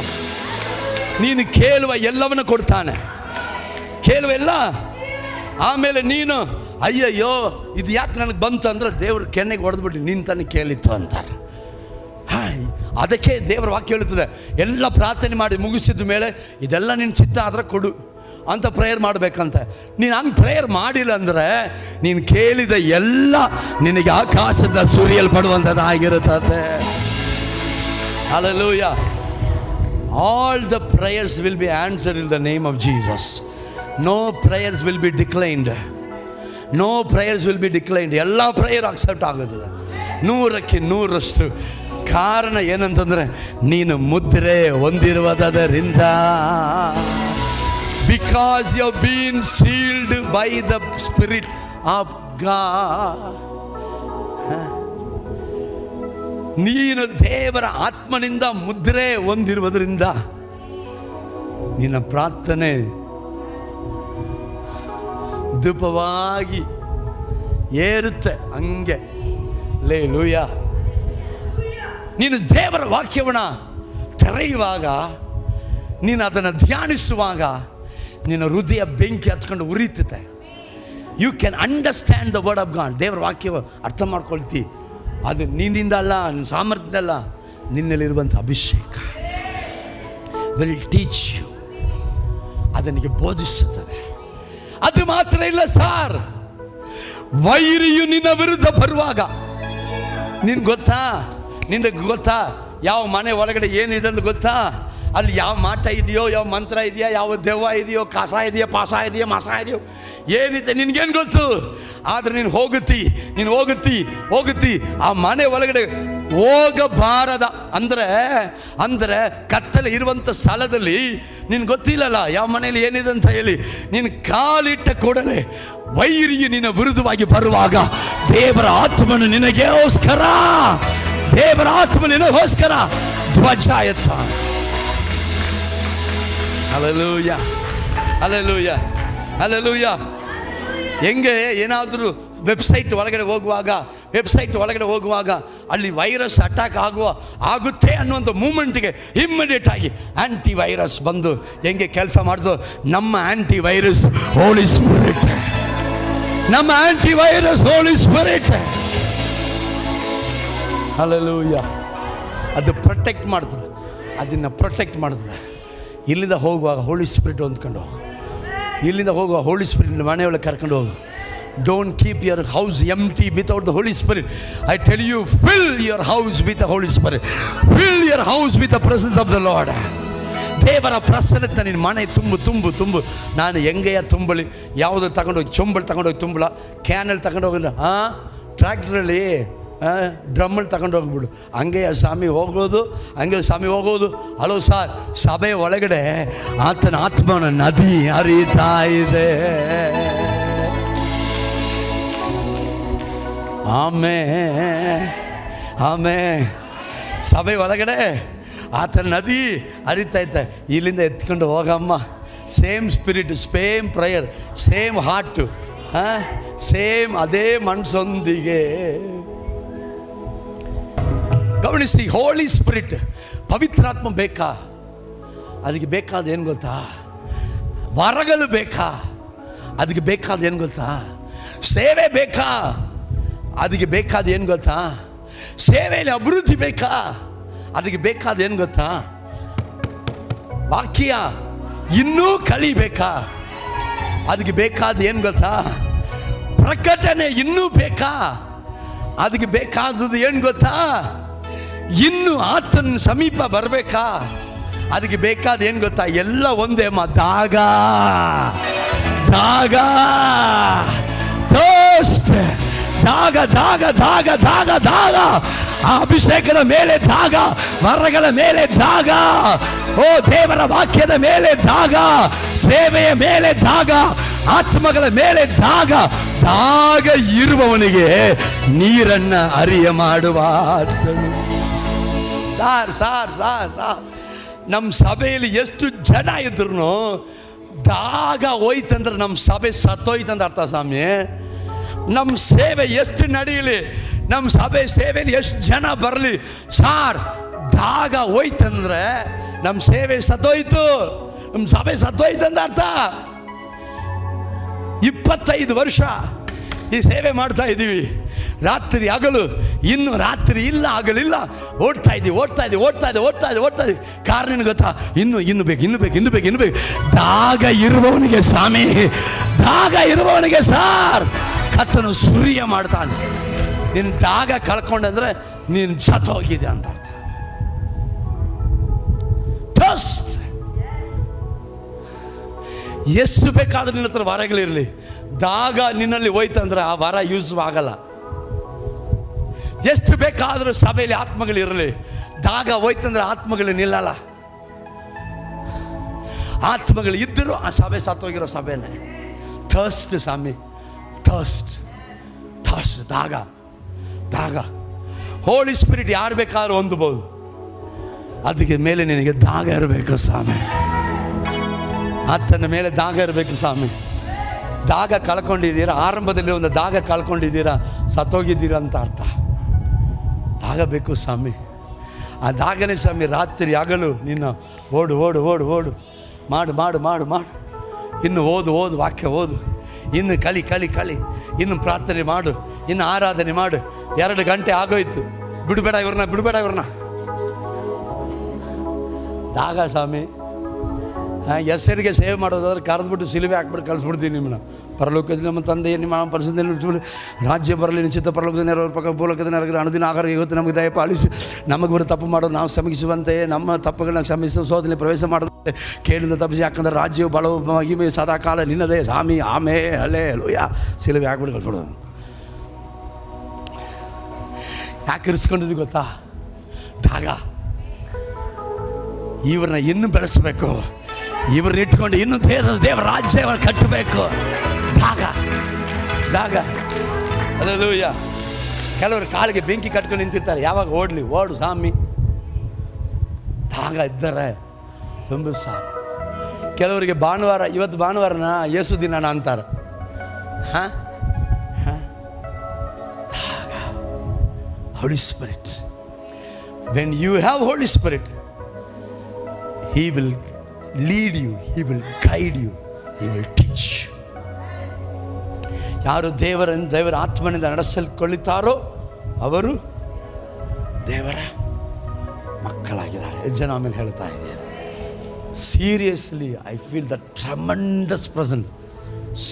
ನೀನು ಕೇಳುವ ಎಲ್ಲವನ್ನು ಕೊಡ್ತಾನೆ, ಕೇಳುವ ಎಲ್ಲ. ಆಮೇಲೆ ನೀನು ಅಯ್ಯಯ್ಯೋ ಇದು ಯಾಕೆ ನನಗೆ ಬಂತು ಅಂದ್ರೆ ದೇವ್ರ ಕೆನ್ನೆಗೆ ಹೊಡೆದ್ಬಿಟ್ಟು ನಿನ್ನ ತಾನೇ ಕೇಳಿತ್ತು ಅಂತಾರೆ. ಅದಕ್ಕೆ ದೇವರ ವಾಕ್ಯ ಹೇಳುತ್ತದೆ, ಎಲ್ಲ ಪ್ರಾರ್ಥನೆ ಮಾಡಿ ಮುಗಿಸಿದ ಮೇಲೆ ಇದೆಲ್ಲ ನಿನ್ನ ಚಿತ್ತ ಆದರೆ ಕೊಡು ಅಂತ ಪ್ರೇಯರ್ ಮಾಡಬೇಕಂತ. ನೀನು ಹಂಗೆ ಪ್ರೇಯರ್ ಮಾಡಿಲ್ಲ ಅಂದರೆ ನೀನು ಕೇಳಿದ ಎಲ್ಲ ನಿನಗೆ ಆಕಾಶದ ಸುರಿಯಲ್ಪಡುವಂಥದ್ದಾಗಿರುತ್ತದೆ. Hallelujah. All the prayers will be answered in the name of Jesus. No prayers will be declined. ಎಲ್ಲ ಪ್ರೇಯರ್ ಅಕ್ಸೆಪ್ಟ್ ಆಗುತ್ತದೆ 100ಕ್ಕೆ 100ರಷ್ಟು. ಕಾರಣ ಏನಂತಂದರೆ ನೀನು ಮುದ್ರೆ ಹೊಂದಿರುವುದರಿಂದ. Because you have been sealed by the Spirit of God. ನೀನು ದೇವರ ಆತ್ಮನಿಂದ ಮುದ್ರೆ ಹೊಂದಿರುವುದರಿಂದ ನಿನ್ನ ಪ್ರಾರ್ಥನೆ ಧೂಪವಾಗಿ ಏರುತ್ತೆ ಹಂಗೆ. ಹಲ್ಲೆಲೂಯಾ. ನೀನು ದೇವರ ವಾಕ್ಯವನ್ನು ತೆರೆಯುವಾಗ, ನೀನು ಅದನ್ನು ಧ್ಯಾನಿಸುವಾಗ ನಿನ್ನ ಹೃದಯ ಬೆಂಕಿ ಹತ್ಕೊಂಡು ಉರಿತದೆ. You can understand the word of God. ದೇವರ ವಾಕ್ಯ ಅರ್ಥ ಮಾಡ್ಕೊಳ್ತಿ. ಅದು ನಿನ್ನಿಂದ ಅಲ್ಲ, ನಿನ್ನ ಸಾಮರ್ಥ್ಯದಲ್ಲ, ನಿನ್ನಲ್ಲಿರುವಂಥ ಅಭಿಷೇಕ ವಿಲ್ ಟೀಚ್ ಯು. ಅದನಿಗೆ ಬೋಧಿಸುತ್ತದೆ. ಅದು ಮಾತ್ರ ಇಲ್ಲ ಸಾರ್, ವೈರಿಯು ನಿನ್ನ ವಿರುದ್ಧ ಬರುವಾಗ ನಿನಗೆ ಗೊತ್ತಾ ಯಾವ ಮನೆ ಒಳಗಡೆ ಏನಿದೆ ಅಂತ ಗೊತ್ತಾ? ಅಲ್ಲಿ ಯಾವ ಮಾಟ ಇದೆಯೋ, ಯಾವ ಮಂತ್ರ ಇದೆಯಾ, ಯಾವ ದೆವ್ವ ಇದೆಯೋ, ಕಾಸ ಇದೆಯೋ, ಪಾಸ ಇದೆಯೋ, ಮಾಸ ಇದೆಯೋ, ಏನಿದೆ ನಿನ್ಗೇನು ಗೊತ್ತು? ಆದರೆ ನೀನು ಹೋಗುತ್ತಿ ಆ ಮನೆ ಒಳಗಡೆ ಹೋಗಬಾರದ ಅಂದರೆ ಕತ್ತಲೆ ಇರುವಂಥ ಸ್ಥಳದಲ್ಲಿ ನಿನ್ಗೆ ಗೊತ್ತಿಲ್ಲಲ್ಲ ಯಾವ ಮನೆಯಲ್ಲಿ ಏನಿದೆ ಅಂತ ಹೇಳಿ. ನೀನು ಕಾಲಿಟ್ಟ ಕೂಡಲೇ ವೈರಿಯು ನಿನ್ನ ವಿರುದ್ಧವಾಗಿ ಬರುವಾಗ ದೇವರ ಆತ್ಮನು ನಿನಗೋಸ್ಕರ ದೇವರ ಆತ್ಮ ನಿನಗೋಸ್ಕರ ಧ್ವಜ ಎತ್ತ. Hallelujah, hallelujah, hallelujah. ಹೆಂಗೆ ಏನಾದರೂ ವೆಬ್ಸೈಟ್ ಒಳಗಡೆ ಹೋಗುವಾಗ ಅಲ್ಲಿ ವೈರಸ್ ಅಟ್ಯಾಕ್ ಆಗುತ್ತೆ ಅನ್ನುವಂಥ ಮೂಮೆಂಟ್ಗೆ ಇಮ್ಮಿಡಿಯೇಟ್ ಆಗಿ ಆ್ಯಂಟಿ ವೈರಸ್ ಬಂದು ಹೆಂಗೆ ಕೆಲಸ ಮಾಡಿದ್ರು, ನಮ್ಮ ಆ್ಯಂಟಿ ವೈರಸ್ ಹೋಲಿ ಸ್ಪಿರಿಟ್, ನಮ್ಮ ಆ್ಯಂಟಿ ವೈರಸ್ ಹೋಲಿ ಸ್ಪಿರಿಟ್. ಹಲ್ಲೆಲೂಯಾ. ಅದು ಪ್ರೊಟೆಕ್ಟ್ ಮಾಡ್ತದೆ, ಅದನ್ನು ಪ್ರೊಟೆಕ್ಟ್ ಮಾಡ್ತದೆ. ಇಲ್ಲಿಂದ ಹೋಗುವಾಗ ಹೋಲಿ ಸ್ಪಿರಿಟ್ ಹೊಂದ್ಕೊಂಡು ಹೋಗು, ಇಲ್ಲಿಂದ ಹೋಗುವ ಹೋಲಿ ಸ್ಪಿರಿಟ್ ಮನೆಯೊಳಗೆ ಕರ್ಕೊಂಡು ಹೋಗು. Don't keep your house empty without the Holi spirit. I tell you, fill your house with the Holi spirit, fill your house with the presence of the lord. ದೇವರ ಪ್ರಸನ್ನತೆ ನಿನ್ನ ಮನೆ ತುಂಬು. ನಾನು ಹೆಂಗೆಯ ತುಂಬಲಿ, ಯಾವುದು ತಗೊಂಡೋಗಿ ಚೊಂಬಲ್ಲಿ ತಗೊಂಡೋಗಿ ತುಂಬಲ, ಕ್ಯಾನಲ್ಲಿ ತಗೊಂಡೋಗಿಲ್ಲ, ಟ್ರ್ಯಾಕ್ಟ್ರಲ್ಲಿ ಡ್ರಮ್ಮಲ್ಲಿ ತಗೊಂಡು ಹೋಗ್ಬಿಡು. ಹಂಗೆ ಸ್ವಾಮಿ ಹೋಗೋದು. ಹಲೋ ಸಾರ್, ಸಭೆ ಒಳಗಡೆ ಆತನ ಆತ್ಮನ ನದಿ ಹರಿತಾ ಇದೆ. ಆಮೇ ಸಭೆ ಒಳಗಡೆ ಆತನ ನದಿ ಹರಿತಾ ಇದ್ದೆ. ಇಲ್ಲಿಂದ ಎತ್ಕೊಂಡು ಹೋಗಮ್ಮ. Same spirit, same prayer, same heart, same ಅದೇ ಮನಸ್ಸೊಂದಿಗೆ. ಗಮನಿಸಿ, ಹೋಲಿ ಸ್ಪಿರಿಟ್, ಪವಿತ್ರಾತ್ಮ ಬೇಕಾ? ಅದಕ್ಕೆ ಬೇಕಾದ ಏನು ಗೊತ್ತಾ? ವರಗಳು ಬೇಕಾ? ಅದಕ್ಕೆ ಬೇಕಾದ ಏನು ಗೊತ್ತಾ? ಸೇವೆ ಬೇಕಾ? ಅದಕ್ಕೆ ಬೇಕಾದ ಏನು ಗೊತ್ತಾ? ಸೇವೆಯಲ್ಲಿ ಅಭಿವೃದ್ಧಿ ಬೇಕಾ? ಅದಕ್ಕೆ ಬೇಕಾದ ಏನು ಗೊತ್ತಾ? ವಾಕ್ಯ ಇನ್ನೂ ಕಲಿಬೇಕಾ? ಅದಕ್ಕೆ ಬೇಕಾದ ಏನು ಗೊತ್ತಾ? ಪ್ರಕಟಣೆ ಇನ್ನೂ ಬೇಕಾ? ಅದಕ್ಕೆ ಬೇಕಾದದ್ದು ಏನು ಗೊತ್ತಾ? ಇನ್ನು ಆತನ ಸಮೀಪ ಬರಬೇಕಾ? ಅದಕ್ಕೆ ಬೇಕಾದ ಏನು ಗೊತ್ತಾ? ಎಲ್ಲ ಒಂದೇ ಅಮ್ಮ, ದಾಗ ಅಭಿಷೇಕದ ಮೇಲೆ ದಾಗ, ವರಗಳ ಮೇಲೆ ದಾಗ, ಓ ದೇವರ ವಾಕ್ಯದ ಮೇಲೆ ದಾಗ, ಸೇವೆಯ ಮೇಲೆ ದಾಗ, ಆತ್ಮಗಳ ಮೇಲೆ ದಾಗ ಇರುವವನಿಗೆ ನೀರನ್ನ ಹರಿಯ ಮಾಡುವ. ಸಾರ್ ನಮ್ಮ ಸಭೆಯಲ್ಲಿ ಎಷ್ಟು ಜನ ಇದ್ರು ದಾಗ ಹೋಯ್ತಂದ್ರೆ ನಮ್ಮ ಸಭೆ ಸತ್ತೋಯ್ತಂದ್ರೆ ಅರ್ಥ ಸ್ವಾಮಿ. ನಮ್ಮ ಸೇವೆ ಎಷ್ಟು ನಡೆಯಲಿ, ನಮ್ಮ ಸಭೆ ಸೇವೆಯಲ್ಲಿ ಎಷ್ಟು ಜನ ಬರಲಿ, ಸಾರ್ ದಾಗ ಹೋಯ್ತಂದ್ರೆ ನಮ್ಮ ಸೇವೆ ಸತ್ತೋಯ್ತು, ನಮ್ಮ ಸಭೆ ಸತ್ತೋಯ್ತಂದ ಅರ್ಥ. 25 ವರ್ಷ ಈ ಸೇವೆ ಮಾಡ್ತಾ ಇದ್ದೀವಿ, ರಾತ್ರಿ ಹಗಲು, ಇನ್ನು ರಾತ್ರಿ ಇಲ್ಲ ಹಗಲಿಲ್ಲ, ಓಡ್ತಾ ಇದ್ದೀವಿ. ಕಾರಣ ಏನು ಗೊತ್ತಾ? ಇನ್ನು ಬೇಕು. ದಾಗ ಇರುವವನಿಗೆ ಸ್ವಾಮಿ, ದಾಗ ಇರುವವನಿಗೆ ಸಾರ್ ಕತ್ತನು ಸೂರ್ಯ ಮಾಡ್ತಾನೆ. ನಿನ್ನ ದಾಗ ಕಳ್ಕೊಂಡಂದ್ರೆ ನೀನು ಸತ್ತೋಗಿದೆ ಅಂತ ಅರ್ಥ. ಥರ್ಸ್ಟ್. ಎಷ್ಟು ಬೇಕಾದ್ರೆ ನಿನ್ನ ಹತ್ರ ವರಗಳಿರಲಿ, ದಾಗ ನಿನ್ನಲ್ಲಿ ಹೋಯ್ತಂದ್ರೆ ಆ ವರ ಯೂಸ್ ಆಗಲ್ಲ. ಎಷ್ಟು ಬೇಕಾದರೂ ಸಭೆಯಲ್ಲಿ ಆತ್ಮಗಳಿರಲಿ, ದಾಗ ಹೋಯ್ತಂದ್ರೆ ಆತ್ಮಗಳು ನಿಲ್ಲಲ್ಲ. ಆತ್ಮಗಳು ಇದ್ದರೂ ಆ ಸಭೆ ಸತ್ತೋಗಿರೋ ಸಭೆನೇ. ಥರ್ಸ್ಟ್ ಸ್ವಾಮಿ, ಥರ್ಸ್ಟ್ ದಾಗ. ಹೋಲಿ ಸ್ಪಿರಿಟ್ ಯಾರು ಬೇಕಾದ್ರೂ ಹೊಂದಬಹುದು, ಅದಕ್ಕೆ ಮೇಲೆ ನಿನಗೆ ದಾಗ ಇರಬೇಕು ಸ್ವಾಮಿ. ಆತನ ಮೇಲೆ ದಾಗ ಇರಬೇಕು ಸ್ವಾಮಿ. ದಾಗ ಕಳ್ಕೊಂಡಿದ್ದೀರಾ, ಆರಂಭದಲ್ಲಿ ಒಂದು ದಾಗ ಕಳ್ಕೊಂಡಿದ್ದೀರಾ, ಸತ್ತೋಗಿದ್ದೀರಾ ಅಂತ ಅರ್ಥ. ದಾಗ ಬೇಕು ಸ್ವಾಮಿ. ಆ ದಾಗನೇ ಸ್ವಾಮಿ ರಾತ್ರಿ ಹಗಲು ನಿನ್ನ ಓಡು ಮಾಡು. ಇನ್ನು ಓದು ವಾಕ್ಯ ಓದು, ಇನ್ನು ಕಲಿ, ಇನ್ನು ಪ್ರಾರ್ಥನೆ ಮಾಡು, ಇನ್ನು ಆರಾಧನೆ ಮಾಡು. 2 ಗಂಟೆ ಆಗೋಯ್ತು, ಬಿಡಬೇಡ ಇವ್ರನ್ನ. ದಾಗ ಸ್ವಾಮಿ. ಹೆಸರಿಗೆ ಸೇವೆ ಮಾಡೋದಾದ್ರೆ ಕರೆದ್ಬಿಟ್ಟು ಸಿಲುಬೆ ಹಾಕ್ಬಿಟ್ಟು ಕಳಿಸ್ಬಿಡ್ತೀನಿ ನಿಮ್ಮನ್ನ. ಪರಲೋಕದಲ್ಲಿ ನಮ್ಮ ತಂದೆ ನಿಮ್ಮ ಪರಿಶುದ್ಧ ರಾಜ್ಯ ಬರಲಿ, ನಿಶ್ಚಿತ ಪರಲೋಕದ ನೆರವೇರ ಪಕ್ಕ ಭೂಲೋಕದ ನೆರವೇರ ಅನುದಿನ ಆಹಾರ ಇವತ್ತು ನಮಗೆ ದಯಪಾಲಿಸಿ, ನಮಗೆ ಬರೋ ತಪ್ಪು ಮಾಡೋದು ನಾವು ಕ್ಷಮಿಸುವಂತೆ, ನಮ್ಮ ತಪ್ಪುಗಳನ್ನ ಕ್ಷಮಿಸುವ ಶೋಧನೆ ಪ್ರವೇಶ ಮಾಡೋದಂತೆ ಕೇಳಿದ ತಪ್ಪಿಸಿ. ಯಾಕಂದ್ರೆ ರಾಜ್ಯವು ಬಲವು ಮಹಿಮೆ ಸದಾಕಾಲ ನಿನ್ನದೇ ಸ್ವಾಮಿ. ಆಮೇ ಹಲ್ಲೆಲೂಯಾ. ಸಿಲುಬೆ ಹಾಕ್ಬಿಟ್ಟು ಕಳಿಸ್ಬಿಡೋದು. ಯಾಕೆ ಇರಿಸ್ಕೊಂಡಿದ್ವಿ ಗೊತ್ತಾ? ದಾಗ. ಇವ್ರನ್ನ ಇನ್ನೂ ಬೆಳೆಸಬೇಕು, ಇವ್ರನ್ನ ಇಟ್ಕೊಂಡು ಇನ್ನೂ ದೇವರ ರಾಜ್ಯ ಕಟ್ಟಬೇಕು. ದಾಗ. ಹಲ್ಲೆಲೂಯಾ. ಕೆಲವರು ಕಾಲಿಗೆ ಬೆಂಕಿ ಕಟ್ಕೊಂಡು ನಿಂತಿರ್ತಾರೆ, ಯಾವಾಗ ಓಡು ಸ್ವಾಮಿ ಆಗ ಇದ್ದಾರೆ ತುಂಬ ಸಾಕು. ಕೆಲವರಿಗೆ ಭಾನುವಾರ, ಇವತ್ತು ಭಾನುವಾರನ ಯೇಸು ದಿನ ಅಂತಾರೆ. ಹಾಂ Holy Spirit, when you have Holy Spirit, He will lead you, He will guide you, He will teach you. ಯಾರು ದೇವರ ಆತ್ಮನಿಂದ ನಡೆಸಲ್ಕೊಳ್ಳುತ್ತಾರೋ ಅವರು ದೇವರ ಮಕ್ಕಳಾಗಿದ್ದಾರೆ. ಎಷ್ಟು ಜನ ಆಮೇಲೆ ಹೇಳ್ತಾ ಇದ್ದಾರೆ. Seriously I feel the tremendous presence.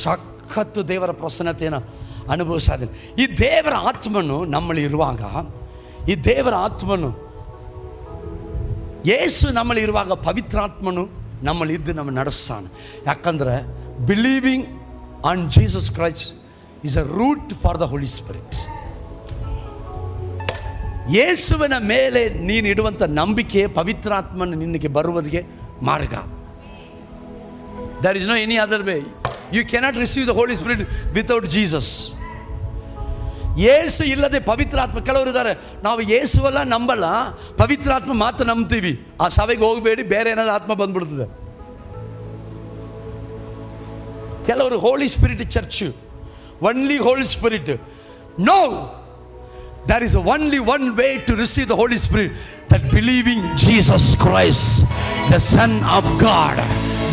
ಸಖತ್ತು ದೇವರ ಪ್ರಸನ್ನತೆಯನ್ನು ಅನುಭವಿಸ್ತಾ ಇದ್ದೀನಿ. ಈ ದೇವರ ಆತ್ಮನು ನಮ್ಮಲ್ಲಿ ಇರುವಾಗ, ಈ ದೇವರ ಆತ್ಮನು ಯೇಸು ನಮ್ಮಲ್ಲಿ ಇರುವಾಗ ಪವಿತ್ರಾತ್ಮನು ನಮ್ಮಲ್ಲಿ ಇದ್ದು ನಮ್ಮ ನಡೆಸ್ತಾನೆ. ಯಾಕಂದರೆ believing on Jesus Christ is a route for the Holi Spirit. ಯೇಸುವಿನ ಮೇಲೆ ನೀನು ಇಡುವಂಥ ನಂಬಿಕೆ ಪವಿತ್ರಾತ್ಮನು ನಿನಗೆ ಬರುವುದಕ್ಕೆ ಮಾರ್ಗ. There is no any other way. You cannot receive the Holi Spirit without Jesus. ಯೇಸು ಇಲ್ಲದೆ ಪವಿತ್ರಾತ್ಮ, ಕೆಲವರು ಇದ್ದಾರೆ, ನಾವು ಯೇಸುವಲ್ಲ ನಂಬಲ್ಲ, ಪವಿತ್ರಾತ್ಮ ಮಾತ್ರ ನಂಬ್ತೀವಿ. ಆ ಸಭೆಗೆ ಹೋಗಬೇಡಿ, ಬೇರೆ ಏನಾದ್ರು ಆತ್ಮ ಬಂದ್ಬಿಡ್ತದೆ. ಕೆಲವರು Holy Spirit church, only Holy Spirit. No, there is only one way to receive the Holy Spirit, that believing Jesus Christ, the Son of God.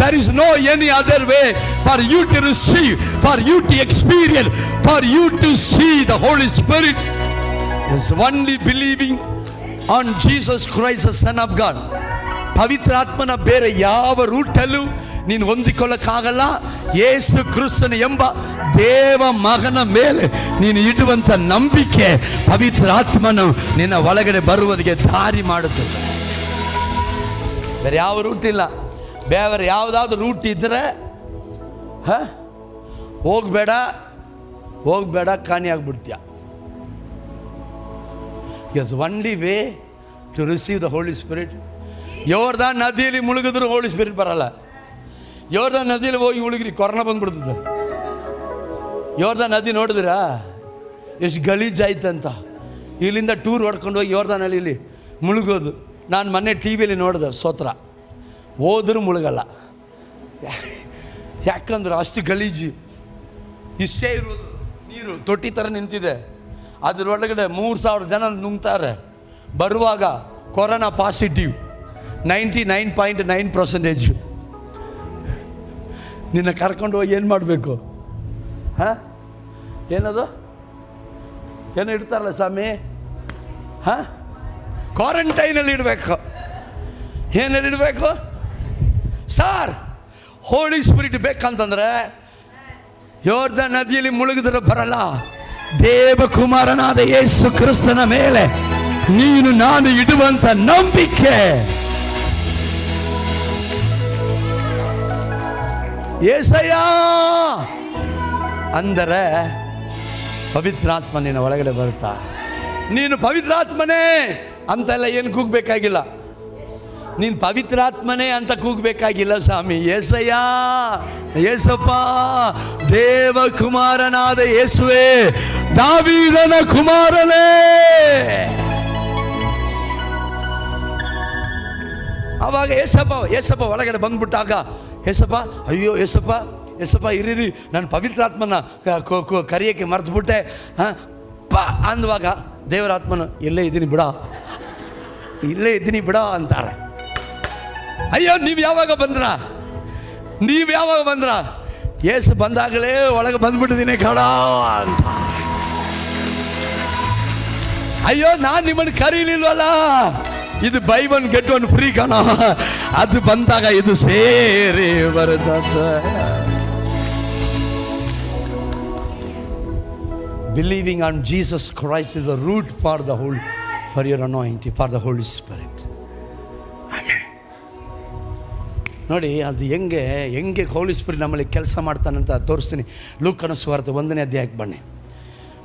There is no any other way for you to receive, for you to experience, for you to see the Holy Spirit. It's only believing on Jesus Christ, the Son of God. ಪವಿತ್ರಾತ್ಮನ ಬೇರೆ ಯಾವ ರೂಟಲ್ಲೂ ನೀನು ಹೊಂದಿಕೊಳ್ಳಕ್ಕಾಗಲ್ಲ. ಯೇಸು ಕ್ರಿಸ್ತನ ಎಂಬ ದೇವ ಮಗನ ಮೇಲೆ ನೀನು ಇಡುವಂಥ ನಂಬಿಕೆ ಪವಿತ್ರಾತ್ಮನು ನಿನ್ನ ಒಳಗಡೆ ಬರುವುದಕ್ಕೆ ದಾರಿ ಮಾಡುತ್ತದೆ. ಬೇರೆ ಯಾವ ರೂಟ್ ಇಲ್ಲ. ಬೇರೆ ಯಾವುದಾದ್ರು ರೂಟ್ ಇದ್ದರೆ ಹೋಗಬೇಡ, ಕಾಣಿಯಾಗ್ಬಿಡ್ತೀಯ. Yes only way to receive the Holi Spirit. ಯೋರ್ದಾನ್ ನದಿಯಲ್ಲಿ ಮುಳುಗಿದ್ರು ಹೋಲಿ ಸ್ಪಿರಿಟ್ ಬರಲ್ಲ. ಯೋರ್ದಾನ್ ನದಿಯಲ್ಲಿ ಹೋಗಿ ಮುಳುಗಿರಿ, ಕೊರೋನಾ ಬಂದ್ಬಿಡ್ತದೆ. ಯೋರ್ದಾನ್ ನದಿ ನೋಡಿದ್ರಾ ಎಷ್ಟು ಗಲೀಜಾಯ್ತಂತ. ಇಲ್ಲಿಂದ ಟೂರ್ ಹೊಡ್ಕೊಂಡು ಹೋಗಿ ಯೋರ್ದಾನಲ್ಲಿ ಇಲ್ಲಿ ಮುಳುಗೋದು. ನಾನು ಮೊನ್ನೆ ಟಿ ವಿಯಲ್ಲಿ ನೋಡಿದೆ, ಸೋತ್ರ ಹೋದರೂ ಮುಳುಗಲ್ಲ. ಯಾಕಂದ್ರೆ ಅಷ್ಟು ಗಲೀಜು. ಇಷ್ಟೇ ಇರೋದು ನೀರು, ತೊಟ್ಟಿ ಥರ ನಿಂತಿದೆ. ಅದರೊಳಗಡೆ 3,000 ಜನ ನುಂಗ್ತಾರೆ. ಬರುವಾಗ ಕೊರೋನಾ ಪಾಸಿಟಿವ್ 99.9%. ನಿನ್ನ ಕರ್ಕೊಂಡು ಹೋಗಿ ಏನು ಮಾಡಬೇಕು? ಏನದು ಏನೋ ಇಡ್ತಾರಲ್ಲ ಸ್ವಾಮಿ, ಕ್ವಾರಂಟೈನಲ್ಲಿ ಇಡಬೇಕು. ಏನಲ್ಲಿ ಇಡಬೇಕು ಸಾರ್? ಹೋಲಿ ಸ್ಪಿರಿಟ್ ಬೇಕಂತಂದ್ರೆ ಯೋರ್ದಾನ್ ನದಿಯಲ್ಲಿ ಮುಳುಗಿದ್ರೆ ಬರಲ್ಲ. ದೇವಕುಮಾರನಾದ ಯೇಸು ಕ್ರಿಸ್ತನ ಮೇಲೆ ನೀನು ನಾನು ಇಡುವಂತ ನಂಬಿಕೆ, ಏಸಯ್ಯ ಅಂದರೆ ಪವಿತ್ರಾತ್ಮ ನಿನ್ನ ಒಳಗಡೆ ಬರುತ್ತಾ. ನೀನು ಪವಿತ್ರಾತ್ಮನೇ ಅಂತೆಲ್ಲ ಏನು ಕೂಗಬೇಕಾಗಿಲ್ಲ. ನೀನು ಪವಿತ್ರಾತ್ಮನೇ ಅಂತ ಕೂಗಬೇಕಾಗಿಲ್ಲ ಸ್ವಾಮಿ. ಏಸಯ್ಯ, ಏಸಪ್ಪ, ದೇವಕುಮಾರನಾದ ಯೇಸುವೆ, ದಾವೀದನ ಕುಮಾರನೇ. ಆವಾಗ ಏಸಪ್ಪ ಒಳಗಡೆ ಬಂದ್ಬಿಟ್ಟಾಗ ಏಸಪ್ಪ, ಅಯ್ಯೋ ಏಸಪ್ಪ ಇರಿರಿ, ನಾನು ಪವಿತ್ರಾತ್ಮನ ಕರೆಯೋಕ್ಕೆ ಮರೆತುಬಿಟ್ಟೆ ಅಂದುವಾಗ ದೇವರಾತ್ಮನು ಇಲ್ಲೇ ಇದ್ದೀನಿ ಬಿಡ ಅಂತಾರೆ. ಅಯ್ಯೋ ನೀವು ಯಾವಾಗ ಬಂದ್ರ? ಏಸು ಬಂದಾಗಲೇ ಒಳಗೆ ಬಂದ್ಬಿಟ್ಟಿದ್ದೀನಿ ಕಡ ಅಂತ. ಅಯ್ಯೋ ನಾನು ನಿಮ್ಮನ್ನು ಕರೀಲಿಲ್ವಲ್ಲ, ಇದು by one get one free ಕಣ. ಅದು ಬಂದಾಗ ಇದು ಸೇರಿ ಬರುತ್ತೆ. Believing on Jesus Christ is a root for your anointing, for the Holy Spirit. Amen. ನೋಡಿ, ಅದು ಹೆಂಗೆ ಹೋಲಿ ಸ್ಪಿರಿಟ್ ನಮ್ಮಲ್ಲಿ ಕೆಲಸ ಮಾಡ್ತಾನಂತ ತೋರಿಸ್ತೀನಿ. ಲೂಕನ ಸುವಾರ್ತೆ 1ನೇ ಅಧ್ಯಾಯಕ್ಕೆ ಬನ್ನಿ.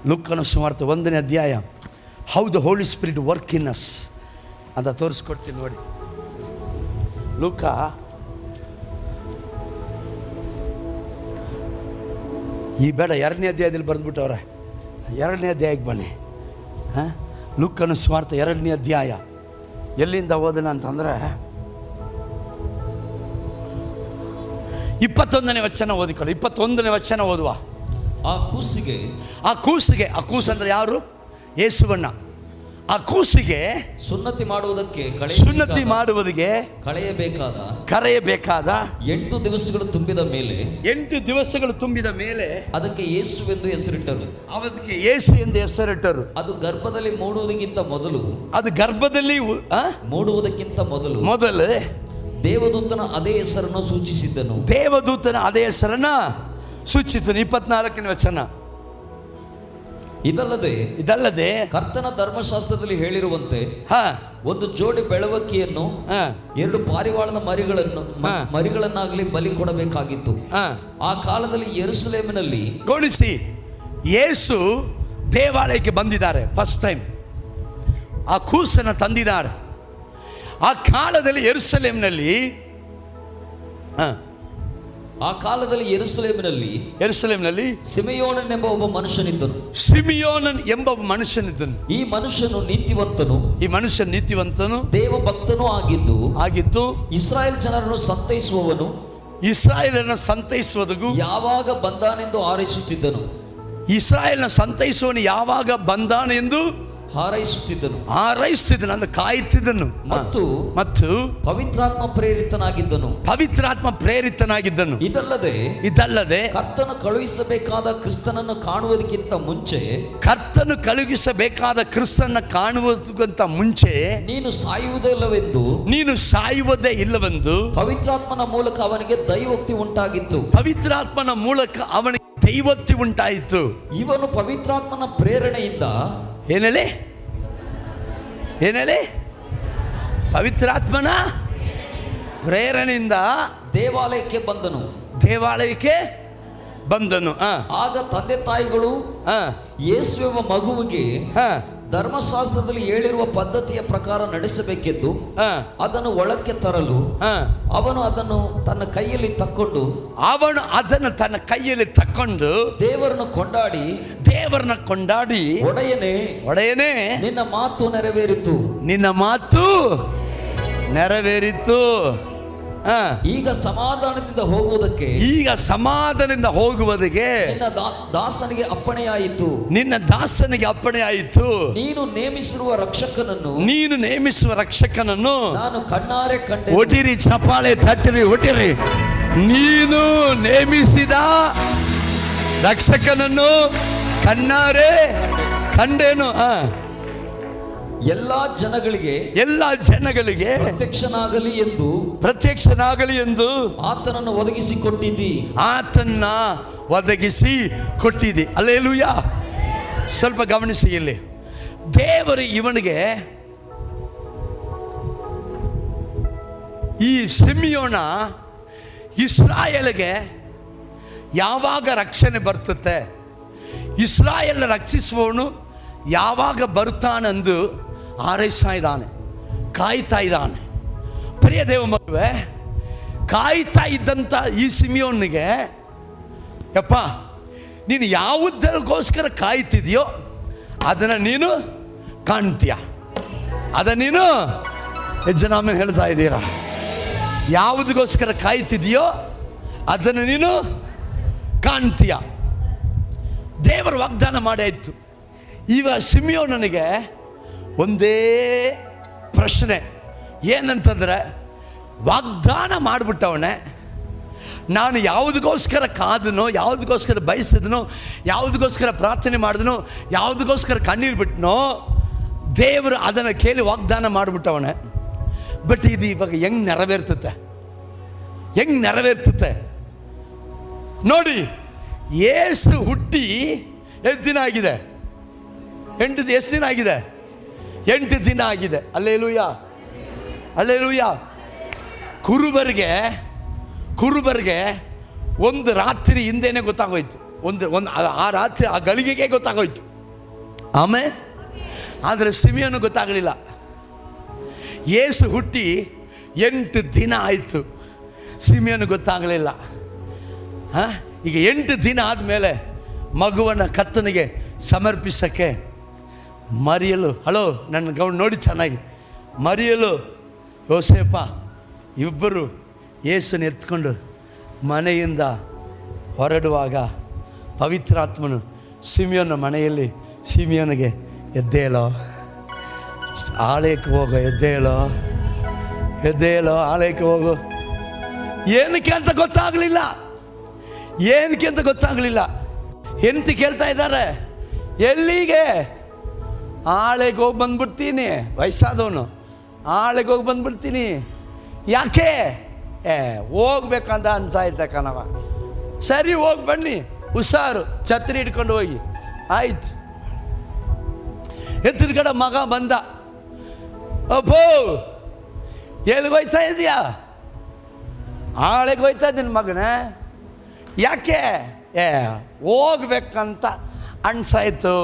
ಲೂಕನ ಸುವಾರ್ತೆ 1ನೇ ಅಧ್ಯಾಯ, how the Holi spirit work in us ಅಂತ ತೋರಿಸ್ಕೊಡ್ತೀನಿ ನೋಡಿ. ಲೂಕ ಈ ಬೇಡ 2ನೇ ಅಧ್ಯಾಯದಲ್ಲಿ ಬರೆದ್ಬಿಟ್ಟವ್ರೆ. 2ನೇ ಅಧ್ಯಾಯಕ್ಕೆ ಬನ್ನಿ. ಲೂಕನ ಸುವಾರ್ತೆ 2ನೇ ಅಧ್ಯಾಯ ಎಲ್ಲಿಂದ ಓದನ ಅಂತಂದರೆ 21ನೇ ವಚನ ಓದಿಕೊಳ್ಳಿ. 21ನೇ ವಚನ ಓದುವ. ಆ ಕೂಸಿಗೆ ಆ ಕೂಸು ಅಂದರೆ ಯಾರು? ಯೇಸುವಣ್ಣ. ಆ ಕೂಸಿಗೆ ಸುನ್ನತಿ ಮಾಡುವುದಕ್ಕೆ ಕರೆಯಬೇಕಾದ 8 ದಿವಸಗಳು ತುಂಬಿದ ಮೇಲೆ ಅದಕ್ಕೆ ಯೇಸುವೆಂದು ಹೆಸರಿಟ್ಟರು. ಅದಕ್ಕೆ ಯೇಸು ಎಂದು ಹೆಸರಿಟ್ಟರು. ಅದು ಗರ್ಭದಲ್ಲಿ ಮೂಡುವುದಕ್ಕಿಂತ ಮೊದಲು ದೇವದೂತನ ಅದೇ ಹೆಸರನ್ನು ಸೂಚಿಸಿದ್ದನು. 24ನೇ ವಚನ. ಇದಲ್ಲದೆ ಕರ್ತನ ಧರ್ಮಶಾಸ್ತ್ರದಲ್ಲಿ ಹೇಳಿರುವಂತೆ ಒಂದು ಜೋಡಿ ಬೆಳವಕ್ಕಿಯನ್ನು 2 ಪಾರಿವಾಳದ ಮರಿಗಳನ್ನಾಗಲಿ ಬಲಿ ಕೊಡಬೇಕಾಗಿತ್ತು. ಆ ಕಾಲದಲ್ಲಿ ಯೆರೂಸಲೇಮಿನಲ್ಲಿ ಗಮನಿಸಿ, ಯೇಸು ದೇವಾಲಯಕ್ಕೆ ಬಂದಿದ್ದಾರೆ. ಫಸ್ಟ್ ಟೈಮ್ ಆ ಕೂಸನ್ನು ತಂದಿದ್ದಾರೆ. ಆ ಕಾಲದಲ್ಲಿ ಯೆರೂಸಲೇಮಿನಲ್ಲಿ ಸಿಮೆಯೋನನ್ ಎಂಬ ಒಬ್ಬ ಮನುಷ್ಯನಿದ್ದನು. ಈ ಮನುಷ್ಯನು ನೀತಿವಂತನು, ದೇವಭಕ್ತನೂ ಆಗಿದ್ದು ಇಸ್ರಾಯೇಲ್ ಜನರನ್ನು ಸಂತೈಸುವವನು ಯಾವಾಗ ಬಂದಾನೆಂದು ಹಾರೈಸುತ್ತಿದ್ದನು. ಇಸ್ರಾಯೇಲ್ನ ಸಂತೈಸುವವನು ಯಾವಾಗ ಬಂದಾನೆಂದು ಹಾರೈಸುತ್ತಿದ್ದನು, ಅಂದ್ರೆ ಕಾಯುತ್ತಿದ್ದನು. ಮತ್ತು ಪವಿತ್ರಾತ್ಮ ಪ್ರೇರಿತನಾಗಿದ್ದನು. ಇದಲ್ಲದೆ ಕರ್ತನು ಕಳುಹಿಸಬೇಕಾದ ಕ್ರಿಸ್ತನನ್ನು ಕಾಣುವುದಕ್ಕಿಂತ ಮುಂಚೆ ನೀನು ಸಾಯುವುದೇ ಇಲ್ಲವೆಂದು ಪವಿತ್ರಾತ್ಮನ ಮೂಲಕ ಅವನಿಗೆ ದೈವೋಕ್ತಿ ಉಂಟಾಯಿತು. ಇವನು ಪವಿತ್ರಾತ್ಮನ ಪ್ರೇರಣೆಯಿಂದ ಏನೇಳಿ ಪವಿತ್ರಾತ್ಮನ ಪ್ರೇರಣೆಯಿಂದ ದೇವಾಲಯಕ್ಕೆ ಬಂದನು. ಆಗ ತಂದೆ ತಾಯಿಗಳು ಯೇಸುವೆಂಬ ಮಗುವಿಗೆ ಧರ್ಮಶಾಸ್ತ್ರದಲ್ಲಿ ಹೇಳಿರುವ ಪದ್ಧತಿಯ ಪ್ರಕಾರ ನಡೆಸಬೇಕೆಂದು ಅದನ್ನು ಒಳಕ್ಕೆ ತರಲು ಅವನು ಅದನ್ನು ತನ್ನ ಕೈಯಲ್ಲಿ ತಕ್ಕೊಂಡು ದೇವರನ್ನು ಕೊಂಡಾಡಿ ಒಡೆಯನೇ ನಿನ್ನ ಮಾತು ನೆರವೇರಿತು. ಈಗ ಸಮಾಧಾನದಿಂದ ಹೋಗುವುದಕ್ಕೆ ನಿನ್ನ ದಾಸನಿಗೆ ಅಪ್ಪಣೆಯಾಯಿತು. ನೀನು ನೇಮಿಸುವ ರಕ್ಷಕನನ್ನು ನಾನು ಕಣ್ಣಾರೆ ಕಂಡೆ. ಒಟ್ಟಿರಿ, ಚಪ್ಪಾಳೆ ತಟ್ಟಿರಿ, ಒಟ್ಟಿರಿ. ನೀನು ನೇಮಿಸಿದ ರಕ್ಷಕನನ್ನು ಕಣ್ಣಾರೆ ಕಂಡೇನು. ಎಲ್ಲಾ ಜನಗಳಿಗೆ ಪ್ರತ್ಯಕ್ಷನಾಗಲಿ ಎಂದು ಆತನನ್ನು ಒದಗಿಸಿಕೊಟ್ಟಿದ್ದಿ. ಹಲ್ಲೆಲೂಯಾ. ಸ್ವಲ್ಪ ಗಮನಿಸಿ, ಇಲ್ಲಿ ದೇವರು ಇವನಿಗೆ ಈ ಸಿಮಿಯೋನ ಇಸ್ರಾಯೇಲಿಗೆ ಯಾವಾಗ ರಕ್ಷಣೆ ಬರ್ತತೆ, ಇಸ್ರಾಯೇಲ್ ರಕ್ಷಿಸುವವನು ಯಾವಾಗ ಬರ್ತಾನೆಂದು ಹಾರೈಸ್ತಾ ಇದ್ದಾನೆ, ಕಾಯ್ತಾ ಇದ್ದಾನೆ. ಪ್ರಿಯ ದೇವ ಮಗುವೆ, ಕಾಯ್ತಾ ಇದ್ದಂಥ ಈ ಸಿಮಿಯೋನಿಗೆ, ಯಪ್ಪ ನೀನು ಯಾವುದಕ್ಕೋಸ್ಕರ ಕಾಯ್ತಿದೆಯೋ ಅದನ್ನು ನೀನು ಕಾಣ್ತೀಯ. ನೀನು ಎಷ್ಟು ಜನ ಆಮೇಲೆ ಹೇಳ್ತಾ ಇದ್ದೀರಾ? ಯಾವುದಕ್ಕೋಸ್ಕರ ಕಾಯ್ತಿದೆಯೋ ಅದನ್ನು ನೀನು ಕಾಣ್ತೀಯ. ದೇವರ ವಾಗ್ದಾನ ಮಾಡಿ ಆಯಿತು. ಈಗ ಸಿಮಿಯೋನನಿಗೆ ಒಂದೇ ಪ್ರಶ್ನೆ ಏನಂತಂದರೆ, ವಾಗ್ದಾನ ಮಾಡಿಬಿಟ್ಟವನೇ, ನಾನು ಯಾವುದಕ್ಕೋಸ್ಕರ ಕಾದನೋ, ಯಾವುದಕ್ಕೋಸ್ಕರ ಬಯಸಿದನೋ, ಯಾವುದಕ್ಕೋಸ್ಕರ ಪ್ರಾರ್ಥನೆ ಮಾಡಿದನೋ, ಯಾವುದಕ್ಕೋಸ್ಕರ ಕಣ್ಣೀರು ಬಿಟ್ಟನೋ, ದೇವರು ಅದನ್ನು ಕೇಳಿ ವಾಗ್ದಾನ ಮಾಡಿಬಿಟ್ಟವನೇ. ಬಟ್ ಇದು ಇವಾಗ ಹೆಂಗೆ ನೆರವೇರ್ತತೆ ನೋಡಿ. ಯೇಸು ಹುಟ್ಟಿ 8 ದಿನ ಆಗಿದೆ. 8 ದಿನ ಆಗಿದೆ. 8 ದಿನ ಆಗಿದೆ. ಅಲ್ಲೇಲೂಯಾ. ಕುರುಬರಿಗೆ ಒಂದು ರಾತ್ರಿ ಹಿಂದೆನೇ ಗೊತ್ತಾಗೋಯ್ತು. ಆ ರಾತ್ರಿ ಆ ಗಳಿಗೆಗೆ ಗೊತ್ತಾಗೋಯ್ತು. ಆಮೇಲೆ ಆದರೆ ಸಿಮಿಯೋನು ಗೊತ್ತಾಗಲಿಲ್ಲ. ಯೇಸು ಹುಟ್ಟಿ 8 ದಿನ ಆಯಿತು, ಸಿಮಿಯೋನು ಗೊತ್ತಾಗಲಿಲ್ಲ. ಈಗ 8 ದಿನ ಆದಮೇಲೆ ಮಗುವನ್ನು ಕರ್ತನಿಗೆ ಸಮರ್ಪಿಸೋಕ್ಕೆ ಮರಿಯಲು, ಹಲೋ ನನ್ನ ಗೌಂಡ್ ನೋಡಿ ಚೆನ್ನಾಗಿ, ಮರಿಯಲು ಯೋಸೇಪ ಇಬ್ಬರು ಯೇಸುನ ಎತ್ಕೊಂಡು ಮನೆಯಿಂದ ಹೊರಡುವಾಗ ಪವಿತ್ರಾತ್ಮನು ಸಿಮಿಯೋನ ಮನೆಯಲ್ಲಿ ಸಿಮಿಯೋನಿಗೆ ಎದ್ದೇಳೋ ಆಲಯಕ್ಕೆ ಹೋಗೋ, ಎದ್ದೇಳೋ ಆಲಯಕ್ಕೆ ಹೋಗು. ಏನಕ್ಕೆ ಅಂತ ಗೊತ್ತಾಗಲಿಲ್ಲ. ಹೆಂಡತಿ ಕೇಳ್ತಾ ಇದ್ದಾರೆ, ಎಲ್ಲಿಗೆ? ಆಳೆಗೆ ಹೋಗಿ ಬಂದ್ಬಿಡ್ತೀನಿ, ವಯಸ್ಸಾದವನು, ಆಳೆಗೆ ಹೋಗಿ ಬಂದ್ಬಿಡ್ತೀನಿ. ಯಾಕೆ? ಹೋಗ್ಬೇಕಂತ ಅನ್ಸಾಯ್ತ ಕಣವ. ಸರಿ ಹೋಗಿ ಬನ್ನಿ, ಹುಷಾರು, ಛತ್ರಿ ಹಿಡ್ಕೊಂಡು ಹೋಗಿ. ಆಯ್ತು. ಎದುರುಗಡೆ ಮಗ ಬಂದ. ಅಪ್ಪೋ ಎಲ್ಲಿಗೆ ಹೋಯ್ತಾ ಇದೆಯಾ? ಆಳೆಗೆ ಹೋಯ್ತಾ ಇದ್ದೀನಿ ಮಗನೇ. ಯಾಕೆ? ಹೋಗ್ಬೇಕಂತ ಅನ್ಸಾಯ್ತು.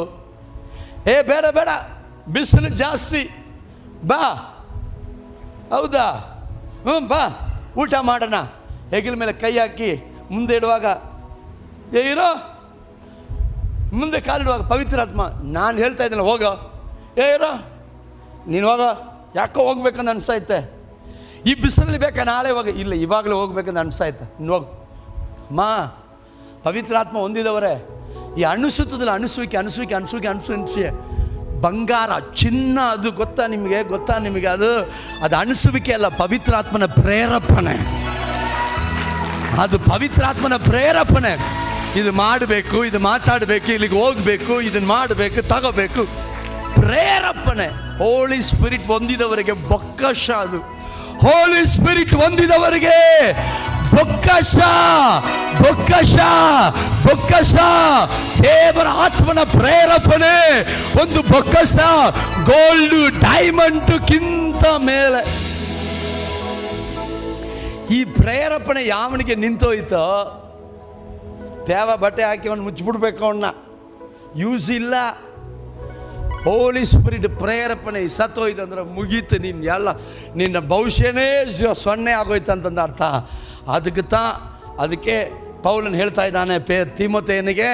ಬೇಡ ಬಿಸಿಲು ಜಾಸ್ತಿ, ಬಾ. ಹೌದಾ? ಬಾ ಊಟ ಮಾಡೋಣ. ಹೆಗಲ ಮೇಲೆ ಕೈ ಹಾಕಿ ಮುಂದೆ ಇಡುವಾಗ, ಇರೋ ಮುಂದೆ ಕಾಲಿಡುವಾಗ ಪವಿತ್ರಾತ್ಮ ನಾನು ಹೇಳ್ತಾ ಇದ್ದೀನಿ ಹೋಗೋ, ಇರೋ ನೀನು ಹೋಗೋ, ಯಾಕೋ ಹೋಗ್ಬೇಕಂತ ಅನ್ಸೈತೆ. ಈ ಬಿಸಿಲಲ್ಲಿ ಬೇಕಾ ನಾಳೆ ಹೋಗ? ಇಲ್ಲ, ಇವಾಗಲೇ ಹೋಗ್ಬೇಕಂತ ಅನ್ಸಾಯ್ತೆ. ನೀನು ಹೋಗು. ಪವಿತ್ರಾತ್ಮ ಹೊಂದಿದವರೇ, ಈ ಅನಿಸುವಿಕೆ ಬಂಗಾರ, ಚಿನ್ನ, ಅದು ಗೊತ್ತಾ ನಿಮಗೆ? ಅದು ಅನಿಸುವಿಕೆ ಅಲ್ಲ, ಪವಿತ್ರಾತ್ಮನ ಪ್ರೇರೇಪಣೆ. ಅದು ಪವಿತ್ರಾತ್ಮನ ಪ್ರೇರೇಪಣೆ. ಇದು ಮಾಡಬೇಕು, ಇದು ಮಾತಾಡಬೇಕು, ಇಲ್ಲಿಗೆ ಹೋಗಬೇಕು, ಇದನ್ನು ಮಾಡಬೇಕು, ತಗೋಬೇಕು, ಪ್ರೇರೇಪಣೆ. ಹೋಲಿ ಸ್ಪಿರಿಟ್ ಹೊಂದಿದವರಿಗೆ ಬೊಕ್ಕಶ. ಅದು ಹೋಲಿ ಸ್ಪಿರಿಟ್ ಹೊಂದಿದವರಿಗೆ ಬೊಕ್ಕಶ. ದೇವರ ಆತ್ಮನ ಪ್ರೇರೇಪಣೆ ಒಂದು ಬೊಕ್ಕಶ. ಗೋಲ್ಡ್, ಡೈಮಂಡ್ಗಿಂತ ಮೇಲೆ. ಈ ಪ್ರೇರೇಪಣೆ ಯಾವನಿಗೆ ನಿಂತೋಯ್ತೋ, ತೇವ ಬಟ್ಟೆ ಹಾಕಿ ಅವನು ಮುಚ್ಚಿಬಿಡ್ಬೇಕು, ಅವನ್ನ ಯೂಸ್ ಇಲ್ಲ. ಹೋಲಿ ಸ್ಪಿರಿಟ್ ಪ್ರೇರೇಪಣೆ ಸತ್ತೋಯ್ತಂದ್ರೆ ಮುಗೀತು, ನಿನ್ನ ಭವಿಷ್ಯನೇ ಸೊನ್ನೆ ಆಗೋಯ್ತು ಅಂತಂದ ಅರ್ಥ. ಅದಕ್ಕೆ ಪೌಲನ್ ಹೇಳ್ತಾ ಇದ್ದಾನೆ ತಿಮೋಥೆಯನಿಗೆ,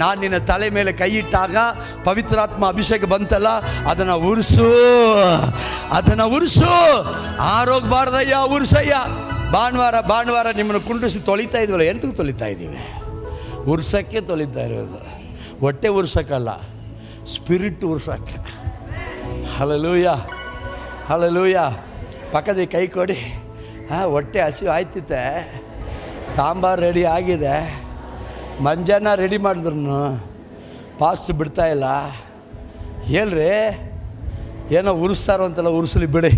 ನಾನು ನಿನ್ನ ತಲೆ ಮೇಲೆ ಕೈ ಇಟ್ಟಾಗ ಪವಿತ್ರಾತ್ಮ ಅಭಿಷೇಕ ಬಂತಲ್ಲ, ಅದನ್ನು ಉರಿಸು. ಆರೋಗ್ಬಾರ್ದಯ್ಯ, ಉರ್ಸಯ್ಯ. ಭಾನುವಾರ ನಿಮ್ಮನ್ನು ಕುಂಡಿಸಿ ತೊಳಿತಾ ಇದ್ವಲ್ಲ, ಎಂತಕ್ಕೆ ತೊಳಿತಾ ಇದ್ದೀವಿ? ಉರ್ಸಕ್ಕೆ ತೊಳಿತಾ ಇರೋದು, ಹೊಟ್ಟೆ ಉರ್ಸಕ್ಕಲ್ಲ, ಸ್ಪಿರಿಟ್ ಉರ್ಸಕ್ಕೆ. ಹಲಲೂಯ. ಪಕ್ಕದ ಕೈ ಕೊಡಿ. ಹೊಟ್ಟೆ ಹಸಿವು ಆಯ್ತಿತ್ತೆ, ಸಾಂಬಾರು ರೆಡಿ ಆಗಿದೆ, ಮಂಜಾನ ರೆಡಿ ಮಾಡಿದ್ರು, ಪಾಸ್ಟ್ ಬಿಡ್ತಾ ಇಲ್ಲ. ಹೇಳ್ರಿ, ಏನೋ ಉರಿಸ್ತಾರೋ ಅಂತೆಲ್ಲ, ಉರಿಸಲಿ ಬಿಡಿ.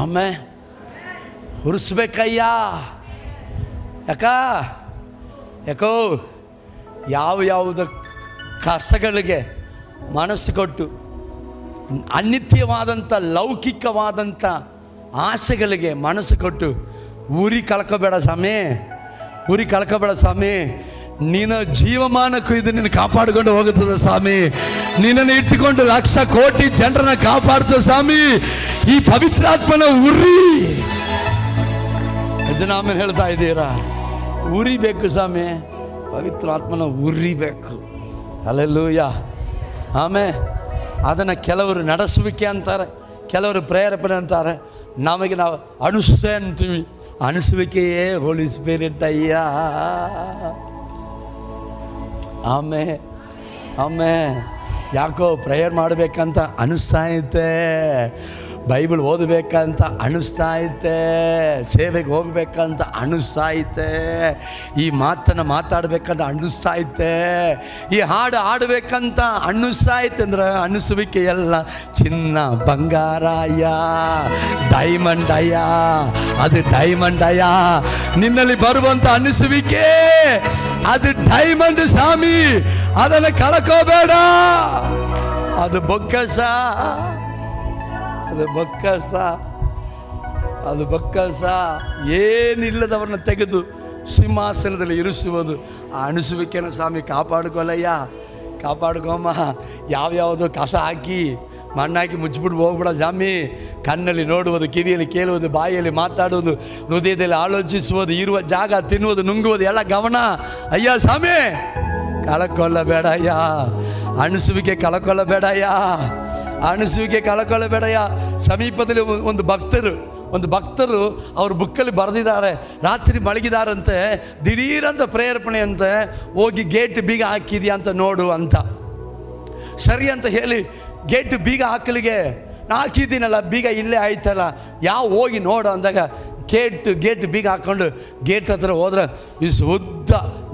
ಆಮೇಲೆ ಉರಿಸ್ಬೇಕಯ್ಯ. ಯಾಕೋ ಯಾವ್ಯಾವುದ ಕಸಗಳಿಗೆ ಮನಸ್ಸು ಕೊಟ್ಟು ಅನಿತ್ಯವಾದಂಥ ಲೌಕಿಕವಾದಂಥ ಆಸೆಗಳಿಗೆ ಮನಸ್ಸು ಕೊಟ್ಟು ಉರಿ ಕಳ್ಕೊಬೇಡ ಸ್ವಾಮಿ. ನಿನ್ನ ಜೀವಮಾನಕ್ಕೂ ಇದು ನಿನ್ನ ಕಾಪಾಡಿಕೊಂಡು ಹೋಗುತ್ತದೆ ಸ್ವಾಮಿ. ನಿನ್ನನ್ನು ಇಟ್ಟುಕೊಂಡು ಲಕ್ಷ ಕೋಟಿ ಜನರನ್ನ ಕಾಪಾಡ್ತದೆ ಸ್ವಾಮಿ. ಈ ಪವಿತ್ರಾತ್ಮನ ಉರಿ, ಇದನ್ನ ಆಮೇಲೆ ಹೇಳ್ತಾ ಇದ್ದೀರಾ, ಉರಿಬೇಕು ಸ್ವಾಮಿ, ಪವಿತ್ರಾತ್ಮನ ಉರಿಬೇಕು. ಹಲ್ಲೆಲೂಯ. ಆಮೇಲೆ ಅದನ್ನು ಕೆಲವರು ನಡೆಸುವಿಕೆ ಅಂತಾರೆ, ಕೆಲವರು ಪ್ರೇರೇಪಣೆ ಅಂತಾರೆ, ನಮಗೆ ನಾವು ಅನಿಸ್ತೇ ಅಂತೀವಿ. ಅನಿಸುವಿಕೆಯೇ ಹೋಲಿ ಸ್ಪಿರಿಟ್ ಅಯ್ಯ. ಆಮೇ ಯಾಕೋ ಪ್ರೇಯರ್ ಮಾಡಬೇಕಂತ ಅನಿಸ್ತಾ ಐತೆ, ಬೈಬಲ್ ಓದಬೇಕಂತ ಅನಿಸ್ತಾ ಐತೆ, ಸೇವೆಗೆ ಹೋಗ್ಬೇಕಂತ ಅನಿಸ್ತಾ ಐತೆ, ಈ ಮಾತನ್ನು ಮಾತಾಡ್ಬೇಕಂತ ಅನ್ನಿಸ್ತಾ ಐತೆ, ಈ ಹಾಡು ಹಾಡಬೇಕಂತ ಅನ್ನಿಸ್ತಾ ಐತೆ. ಅಂದ್ರೆ ಅನ್ನಿಸುವಿಕೆ ಎಲ್ಲ ಚಿನ್ನ, ಬಂಗಾರ ಅಯ್ಯ, ಡೈಮಂಡ್ ಅಯ್ಯ, ಅದು ಡೈಮಂಡ್ ಅಯ್ಯ. ನಿನ್ನಲ್ಲಿ ಬರುವಂಥ ಅನ್ನಿಸುವಿಕೆ ಅದು ಡೈಮಂಡ್ ಸ್ವಾಮಿ, ಅದನ್ನು ಕಳ್ಕೋಬೇಡ. ಅದು ಬೊಕ್ಕಸ, ಅದು ಬೊಕ್ಕಸ. ಏನಿಲ್ಲದವ್ರನ್ನ ತೆಗೆದು ಸಿಂಹಾಸನದಲ್ಲಿ ಇರಿಸುವುದು. ಆ ಅನಿಸುವಿಕೆನ ಸ್ವಾಮಿ ಕಾಪಾಡ್ಕೊಳಯ್ಯ, ಕಾಪಾಡ್ಕೊಮ್ಮ. ಯಾವ್ಯಾವುದೋ ಕಸ ಹಾಕಿ ಮಣ್ಣಾಕಿ ಮುಚ್ಚಿಬಿಟ್ಟು ಹೋಗ್ಬಿಡ ಸ್ವಾಮಿ. ಕಣ್ಣಲ್ಲಿ ನೋಡುವುದು, ಕಿವಿಯಲ್ಲಿ ಕೇಳುವುದು, ಬಾಯಲ್ಲಿ ಮಾತಾಡುವುದು, ಹೃದಯದಲ್ಲಿ ಆಲೋಚಿಸುವುದು, ಇರುವ ಜಾಗ ತಿನ್ನುವುದು, ನುಂಗುವುದು ಎಲ್ಲ ಗಮನ ಅಯ್ಯ ಸ್ವಾಮಿ. ಕಳ್ಕೊಳ್ಳಬೇಡ ಅಯ್ಯ. ಅಣಿಸುವಿಕೆ ಕಳ್ಕೊಳ್ಳಬೇಡಯ್ಯ, ಅಣಿಸುವಿಕೆ ಕಳ್ಕೊಳ್ಳಬೇಡಯ್ಯ. ಸಮೀಪದಲ್ಲಿ ಒಂದು ಭಕ್ತರು ಅವ್ರ ಬುಕ್ಕಲ್ಲಿ ಬರೆದಿದ್ದಾರೆ, ರಾತ್ರಿ ಮಲಗಿದಾರಂತೆ, ದಿಢೀರಂತ ಪ್ರೇರೇಪಣೆ ಅಂತೆ, ಹೋಗಿ ಗೇಟ್ ಬೀಗ ಹಾಕಿದ್ಯಾ ಅಂತ ನೋಡು ಅಂತ. ಸರಿ ಅಂತ ಹೇಳಿ ಗೇಟ್ ಬೀಗ ಹಾಕಲಿಗೆ ಹಾಕಿದ್ದೀನಲ್ಲ, ಬೀಗ ಇಲ್ಲೇ ಆಯ್ತಲ್ಲ, ಹೋಗಿ ನೋಡು ಅಂದಾಗ ಗೇಟ್ ಬೀಗ ಹಾಕ್ಕೊಂಡು ಗೇಟ್ ಹತ್ರ ಹೋದ್ರೆ ಉದ್ದ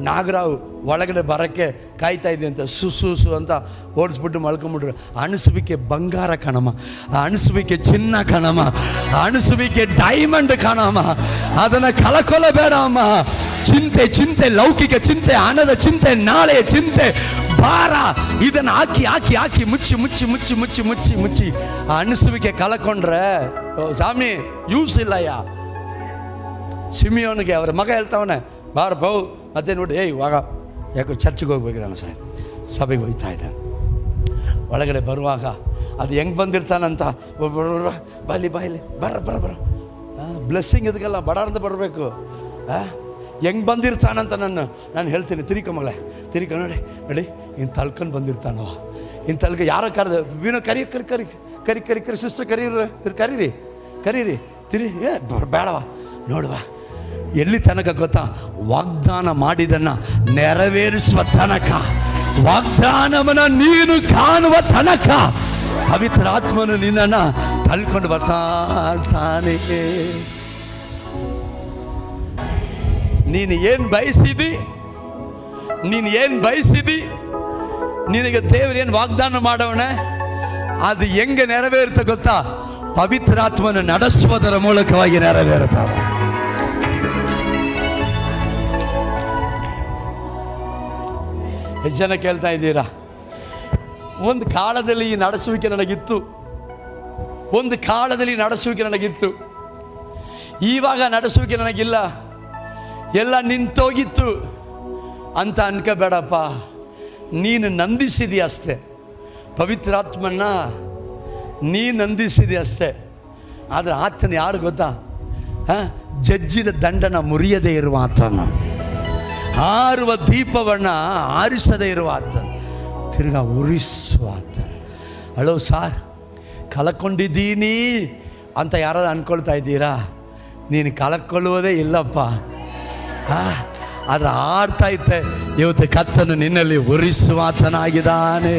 ನಾಗರಾವು ಒಳಗಡೆ ಬರೋಕ್ಕೆ ಕಾಯ್ತಾ ಇದೆ ಅಂತ ಸುಸು ಅಂತ ಓಡಿಸ್ಬಿಟ್ಟು ಮಲ್ಕೊಂಬಿಟ್ರು. ಅಣಿಸುವಿಕೆ ಬಂಗಾರ ಕಣಮ್ಮ, ಅಣಿಸುವಿಕೆ ಚಿನ್ನ ಕಣಮ್ಮ, ಅಣಿಸುವಿಕೆ ಡೈಮಂಡ್ ಕಣಮ್ಮ. ಅದನ್ನು ಕಳ್ಕೊಳ್ಳಬೇಡ ಅಮ್ಮ. ಚಿಂತೆ, ಲೌಕಿಕ ಚಿಂತೆ, ಹಣದ ಚಿಂತೆ, ನಾಳೆಯ ಚಿಂತೆ, ಭಾರ, ಇದನ್ನು ಹಾಕಿ ಮುಚ್ಚಿ ಆ ಅಣಿಸುವಿಕೆ ಕಳ್ಕೊಂಡ್ರೆ ಸ್ವಾಮಿ ಯೂಸ್ ಇಲ್ಲಯ್ಯ. ಸಿಮಿಯೋನಿಗೆ ಅವರ ಮಗ ಹೇಳ್ತಾವನೆ, ಬಾರ ಬಾವು ಮತ್ತೆ ನೋಡಿ, ಇವಾಗ ಯಾಕೋ ಚರ್ಚಿಗೆ ಹೋಗ್ಬೇಕಿದ್ದಾನೆ ಸರ್, ಸಭೆಗೆ ಹೋಗ್ತಾ ಇದ್ದಾನೆ. ಒಳಗಡೆ ಬರುವಾಗ ಅದು ಹೆಂಗೆ ಬಂದಿರ್ತಾನಂತ, ಬಾಯ್ಲಿ ಬರ ಬ್ಲೆಸ್ಸಿಂಗ್ ಇದಕ್ಕೆಲ್ಲ ಬಡಾರ್ದು ಬರಬೇಕು. ಹೆಂಗೆ ಬಂದಿರ್ತಾನಂತ ನಾನು ಹೇಳ್ತೀನಿ. ತಿರಿಕ ಮಗಳೇ, ತಿರಿಕ ನೋಡಿ ಇನ್ನು ತಲ್ಕೊಂಡು ಬಂದಿರ್ತಾನೋ, ಇನ್ನು ತಲ್ಕ ಯಾರೋ ಕರೆದ ವೀಣು ಕರಿ ಸಿಸ್ಟರ್ ಕರೀರಿ ತಿರಿ ಬೇಡವಾ ನೋಡುವ. ಎಲ್ಲಿ ತನಕ ಗೊತ್ತಾ? ವಾಗ್ದಾನ ಮಾಡಿದನ್ನು ನೆರವೇರಿಸುವ ತನಕ, ವಾಗ್ದಾನವನ್ನ ನೀನು ಕಾಣುವ ತನಕ ಪವಿತ್ರಾತ್ಮನು ನಿನ್ನನ್ನು ತಳ್ಕೊಂಡು ಬರ್ತಾನೆ. ನೀನು ಏನು ಬಯಸಿದಿ, ನಿನಗೆ ದೇವರೇನು ವಾಗ್ದಾನ ಮಾಡೋಣ, ಅದು ಹೆಂಗೆ ನೆರವೇರುತ್ತೆ ಗೊತ್ತಾ? ಪವಿತ್ರಾತ್ಮನ ನಡೆಸುವುದರ ಮೂಲಕವಾಗಿ ನೆರವೇರುತ್ತಾರೆ. ಎಷ್ಟು ಜನ ಕೇಳ್ತಾ ಇದ್ದೀರಾ? ಒಂದು ಕಾಲದಲ್ಲಿ ಈ ನಡೆಸುವಿಕೆ ನನಗಿತ್ತು, ಇವಾಗ ನಡೆಸುವಿಕೆ ನನಗಿಲ್ಲ, ಎಲ್ಲ ನಿಂತೋಗಿತ್ತು ಅಂತ ಅನ್ಕೋಬೇಡಪ್ಪ. ನೀನು ನಂದಿಸಿದಿ ಅಷ್ಟೇ, ಪವಿತ್ರಾತ್ಮನ್ನ ನಂದಿಸಿದಿ ಅಷ್ಟೇ. ಆದರೆ ಆತನ ಯಾರು ಗೊತ್ತಾ? ಜಜ್ಜಿದ ದಂಡನ ಮುರಿಯದೇ ಇರುವ ಆತನ, ಹಾರುವ ದೀಪವನ್ನು ಆರಿಸದೇ ಇರುವ ಆತನ, ತಿರ್ಗಾ ಉರಿಸುವ ಆತನ. ಹಲೋ ಸಾರ್, ಕಳ್ಕೊಂಡಿದ್ದೀನಿ ಅಂತ ಯಾರಾದ್ರು ಅಂದ್ಕೊಳ್ತಾ ಇದ್ದೀರಾ? ನೀನು ಕಳ್ಕೊಳ್ಳುವುದೇ ಇಲ್ಲಪ್ಪ. ಆದರೆ ಆಡ್ತಾ ಇದ್ದೆ, ಇವತ್ತು ಕರ್ತನು ನಿನ್ನಲ್ಲಿ ಉರಿಸುವಾತನಾಗಿದ್ದಾನೆ.